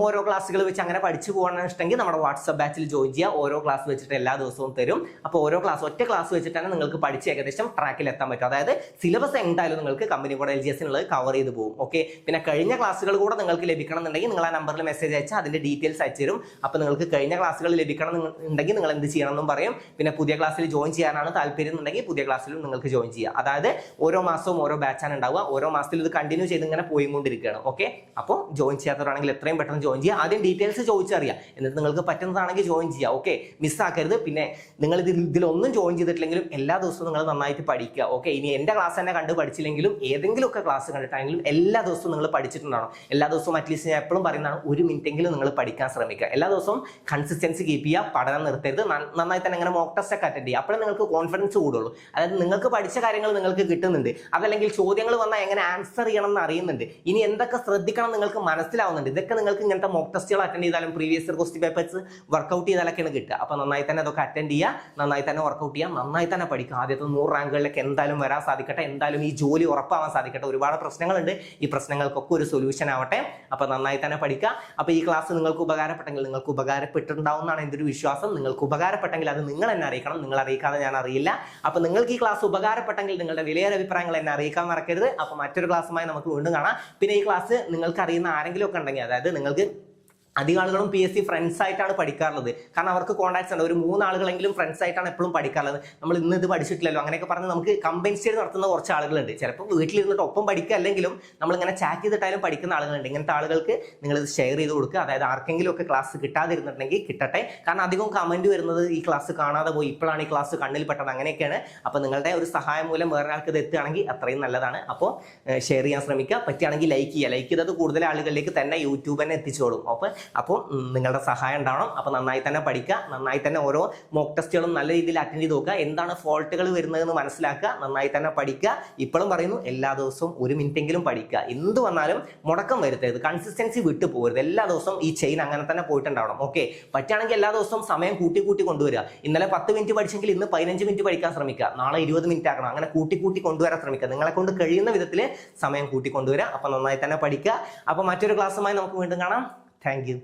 ഓരോ ക്ലാസ്സുകൾ വെച്ച് അങ്ങനെ പഠിച്ചു പോകാനാണ് ഇഷ്ടമെങ്കിൽ നമ്മുടെ വാട്സ്ആപ്പ് ബാച്ചിൽ ജോയിൻ ചെയ്യുക. ഓരോ ക്ലാസ് വെച്ചിട്ട് എല്ലാ ദിവസവും തരും. അപ്പോൾ ഓരോ ക്ലാസ് ഒറ്റ ക്ലാസ് വെച്ചിട്ട് തന്നെ നിങ്ങൾക്ക് പഠിച്ച് ഏകദേശം ട്രാക്കിൽ എത്താൻ പറ്റും. അതായത് സിലബസ് എന്തായാലും നിങ്ങൾക്ക് കമ്പനി കൂടെ LGSനുള്ളത് കവർ ചെയ്ത് പോകും. ഓക്കെ, പിന്നെ കഴിഞ്ഞ ക്ലാസ്സുകൾ കൂടെ നിങ്ങൾക്ക് ലഭിക്കണം എന്നുണ്ടെങ്കിൽ നിങ്ങൾ ആ നമ്പറിൽ മെസ്സേജ് അയച്ചാൽ അതിന്റെ ഡീറ്റെയിൽസ് അയച്ചു തരും. അപ്പോൾ നിങ്ങൾക്ക് കഴിഞ്ഞ ക്ലാസ്സുകൾ ലഭിക്കണം എന്നുണ്ടെങ്കിൽ നിങ്ങൾ എന്ത് ചെയ്യണം എന്നും പറയും. പിന്നെ പുതിയ ക്ലാസ്സിൽ ജോയിൻ ചെയ്യാനാണ് താല്പര്യം എന്നുണ്ടെങ്കിൽ പുതിയ ക്ലാസ്സിലും നിങ്ങൾക്ക് ജോയിൻ ചെയ്യാം. അതായത് ഓരോ മാസവും ഓരോ ബാച്ചാണ് ഉണ്ടാവുക. ഓരോ മാസത്തിൽ ഇത് കണ്ടിന്യൂ ചെയ്ത് ഇങ്ങനെ പോയിക്കൊണ്ടിരിക്കുകയാണ്. ഓക്കെ, അപ്പോൾ ജോയിൻ ചെയ്യാത്തവരാണെങ്കിൽ എത്രയും പെട്ടെന്ന് ജോയിൻ ചെയ്യുക. ആദ്യം ഡീറ്റെയിൽസ് ചോദിച്ചറിയാം, എന്നിട്ട് നിങ്ങൾക്ക് പറ്റുന്നതാണെങ്കിൽ ജോയിൻ ചെയ്യുക. ഓക്കെ, മിസ്സാക്കരുത്. പിന്നെ നിങ്ങൾ ഇതിലൊന്നും ജോയിൻ ചെയ്തിട്ടില്ലെങ്കിലും എല്ലാ ദിവസവും നിങ്ങൾ നന്നായിട്ട് പഠിക്കുക. ഓക്കെ, ഇനി എൻ്റെ ക്ലാസ് തന്നെ കണ്ട് പഠിച്ചില്ലെങ്കിലും ഏതെങ്കിലുമൊക്കെ ക്ലാസ് കണ്ടിട്ടാണെങ്കിലും എല്ലാ ദിവസവും നിങ്ങൾ പഠിച്ചിട്ടുണ്ടാണോ? എല്ലാ ദിവസവും അറ്റ്ലീസ്റ്റ് ഞാൻ എപ്പോഴും പറയുന്നതാണ്, 1 മിനിറ്റെങ്കിലും നിങ്ങൾ പഠിക്കാൻ ശ്രമിക്കുക. എല്ലാ ദിവസവും കൺസിസ്റ്റൻസി കീപ്പ് ചെയ്യുക, പഠനം നിർത്തരുത്. നന്നായി തന്നെ ഇങ്ങനെ മോക്ക് ടെസ്റ്റ് ഒക്കെ അറ്റൻഡ് ചെയ്യുക. അപ്പോഴേ നിങ്ങൾക്ക് കോൺഫിഡൻസ് കൂടുള്ളൂ. അതായത് നിങ്ങൾക്ക് പഠിച്ച കാര്യങ്ങൾ നിങ്ങൾക്ക് കിട്ടുന്നുണ്ട്, അതല്ലെങ്കിൽ ചോദ്യങ്ങൾ വന്നാൽ എങ്ങനെ ആൻസർ ചെയ്യണം എന്ന് അറിയുന്നുണ്ട്, ഇനി എന്തൊക്കെ ശ്രദ്ധിക്കണം നിങ്ങൾക്ക് മനസ്സിലാവുന്നുണ്ട്. ഇതൊക്കെ നിങ്ങൾക്ക് ഇങ്ങനത്തെ മോക്ക് ടെസ്റ്റുകൾ അറ്റൻഡ് ചെയ്താലും previous year question papers work out ചെയ്താലൊക്കെയാണ് കിട്ടുക. അപ്പോൾ നന്നായി തന്നെ അതൊക്കെ അറ്റൻഡ് ചെയ്യുക, നന്നായി തന്നെ വർക്കൗട്ട് ചെയ്യുക, നന്നായി തന്നെ പഠിക്കുക. ആദ്യത്തെ 100 റാങ്കുകളിലേക്ക് എന്തായാലും വരാൻ സാധിക്കട്ടെ. എന്തായാലും ഈ ജോലി ഉറപ്പാവാൻ സാധിക്കട്ടെ. ഒരുപാട് പ്രശ്നങ്ങളുണ്ട്, ഈ പ്രശ്നങ്ങൾക്കൊക്കെ ഒരു സൊല്യൂഷൻ ആവട്ടെ. അപ്പോൾ നന്നായി തന്നെ പഠിക്കുക. അപ്പോൾ ഈ ക്ലാസ് നിങ്ങൾക്ക് ഉപകാരപ്പെട്ടെങ്കിൽ, നിങ്ങൾക്ക് ഉപകാരപ്പെട്ടിട്ടുണ്ടാവും എന്നാണ് എൻ്റെ ഒരു വിശ്വാസം. നിങ്ങൾക്ക് ഉപകാരപ്പെട്ടെങ്കിൽ അത് നിങ്ങൾ എന്നെ അറിയിക്കണം. നിങ്ങൾ അറിയിക്കാതെ ഞാൻ അറിയില്ല. അപ്പോൾ നിങ്ങൾക്ക് ഈ ക്ലാസ് ഉപകാരപ്പെട്ടെങ്കിൽ നിങ്ങളുടെ വിലയേറെ അഭിപ്രായങ്ങൾ എന്നെ അറിയിക്കാൻ മറക്കരുത്. അപ്പോൾ മറ്റൊരു ക്ലാസ്സുമായി നമുക്ക് വീണ്ടും കാണാം. പിന്നെ ഈ ക്ലാസ് നിങ്ങൾക്ക് അറിയുന്ന ആരെങ്കിലും ഒക്കെ ഉണ്ടെങ്കിൽ, അതായത് നിങ്ങൾക്ക് അധികം ആളുകളും PSC ഫ്രണ്ട്സ് ആയിട്ടാണ് പഠിക്കാറുള്ളത്. കാരണം അവർക്ക് കോൺടാക്ട്സ് ഉണ്ട്. ഒരു 3 ആളുകളെങ്കിലും ഫ്രണ്ട്സ് ആയിട്ടാണ് എപ്പോഴും പഠിക്കാറുള്ളത്. നമ്മൾ ഇന്ന് ഇത് പഠിച്ചിട്ടില്ലല്ലോ അങ്ങനെയൊക്കെ പറഞ്ഞ് നമുക്ക് കമ്പൻസേറ്റ് നടത്തുന്ന കുറച്ച് ആളുകളുണ്ട്. ചിലപ്പോൾ വീട്ടിലിരുന്നിട്ട് ഒപ്പം പഠിക്കുക, അല്ലെങ്കിലും നമ്മളിങ്ങനെ ചാറ്റ് ചെയ്തിട്ടായാലും പഠിക്കുന്ന ആളുകളുണ്ട്. ഇങ്ങനത്തെ ആളുകൾക്ക് നിങ്ങൾ ഇത് ഷെയർ ചെയ്ത് കൊടുക്കുക. അതായത് ആർക്കെങ്കിലും ഒക്കെ ക്ലാസ് കിട്ടാതിരുന്നിട്ടുണ്ടെങ്കിൽ കിട്ടട്ടെ. കാരണം അധികം കമന്റ് വരുന്നത് ഈ ക്ലാസ് കാണാതെ പോയി, ഇപ്പോഴാണ് ഈ ക്ലാസ് കണ്ണിൽ പെട്ടത്, അങ്ങനെയൊക്കെയാണ്. അപ്പോൾ നിങ്ങളുടെ ഒരു സഹായം മൂലം വേറെ ആൾക്ക് ഇത് എത്തുകയാണെങ്കിൽ അത്രയും നല്ലതാണ്. അപ്പോൾ ഷെയർ ചെയ്യാൻ ശ്രമിക്കുക. പറ്റുകയാണെങ്കിൽ ലൈക്ക് ചെയ്യുക. ലൈക്ക് ചെയ്തത് കൂടുതൽ ആളുകളിലേക്ക് തന്നെ യൂട്യൂബ് തന്നെ എത്തിച്ചോളും. അപ്പോൾ നിങ്ങളുടെ സഹായം ഉണ്ടാവണം. അപ്പോൾ നന്നായി തന്നെ പഠിക്കുക, നന്നായി തന്നെ ഓരോ മോക്ക് ടെസ്റ്റുകളും നല്ല രീതിയിൽ അറ്റൻഡ് ചെയ്ത് നോക്കുക, എന്താണ് ഫോൾട്ടുകൾ വരുന്നതെന്ന് മനസ്സിലാക്കുക, നന്നായി തന്നെ പഠിക്കുക. ഇപ്പോഴും പറയുന്നു, എല്ലാ ദിവസവും 1 മിനിറ്റെങ്കിലും പഠിക്കുക. എന്ത് വന്നാലും മുടക്കം വരുത്തരുത്, കൺസിസ്റ്റൻസി വിട്ടു പോകരുത്. എല്ലാ ദിവസവും ഈ ചെയിൻ അങ്ങനെ തന്നെ പോയിട്ടുണ്ടാവണം. ഓക്കെ, പറ്റുകയാണെങ്കിൽ എല്ലാ ദിവസവും സമയം കൂട്ടി കൊണ്ടുവരിക. ഇന്നലെ 10 മിനിറ്റ് പഠിച്ചെങ്കിൽ ഇന്ന് 15 മിനിറ്റ് പഠിക്കാൻ ശ്രമിക്കുക. നാളെ 20 മിനിറ്റ് ആക്കണം. അങ്ങനെ കൂട്ടി കൊണ്ടുവരാൻ ശ്രമിക്കുക. നിങ്ങളെ കൊണ്ട് കഴിയുന്ന വിധത്തിൽ സമയം കൂട്ടി കൊണ്ടുവരിക. അപ്പോൾ നന്നായി തന്നെ പഠിക്കുക. അപ്പോൾ മറ്റൊരു ക്ലാസ്സുമായി നമുക്ക് വീണ്ടും കാണാം. Thank you.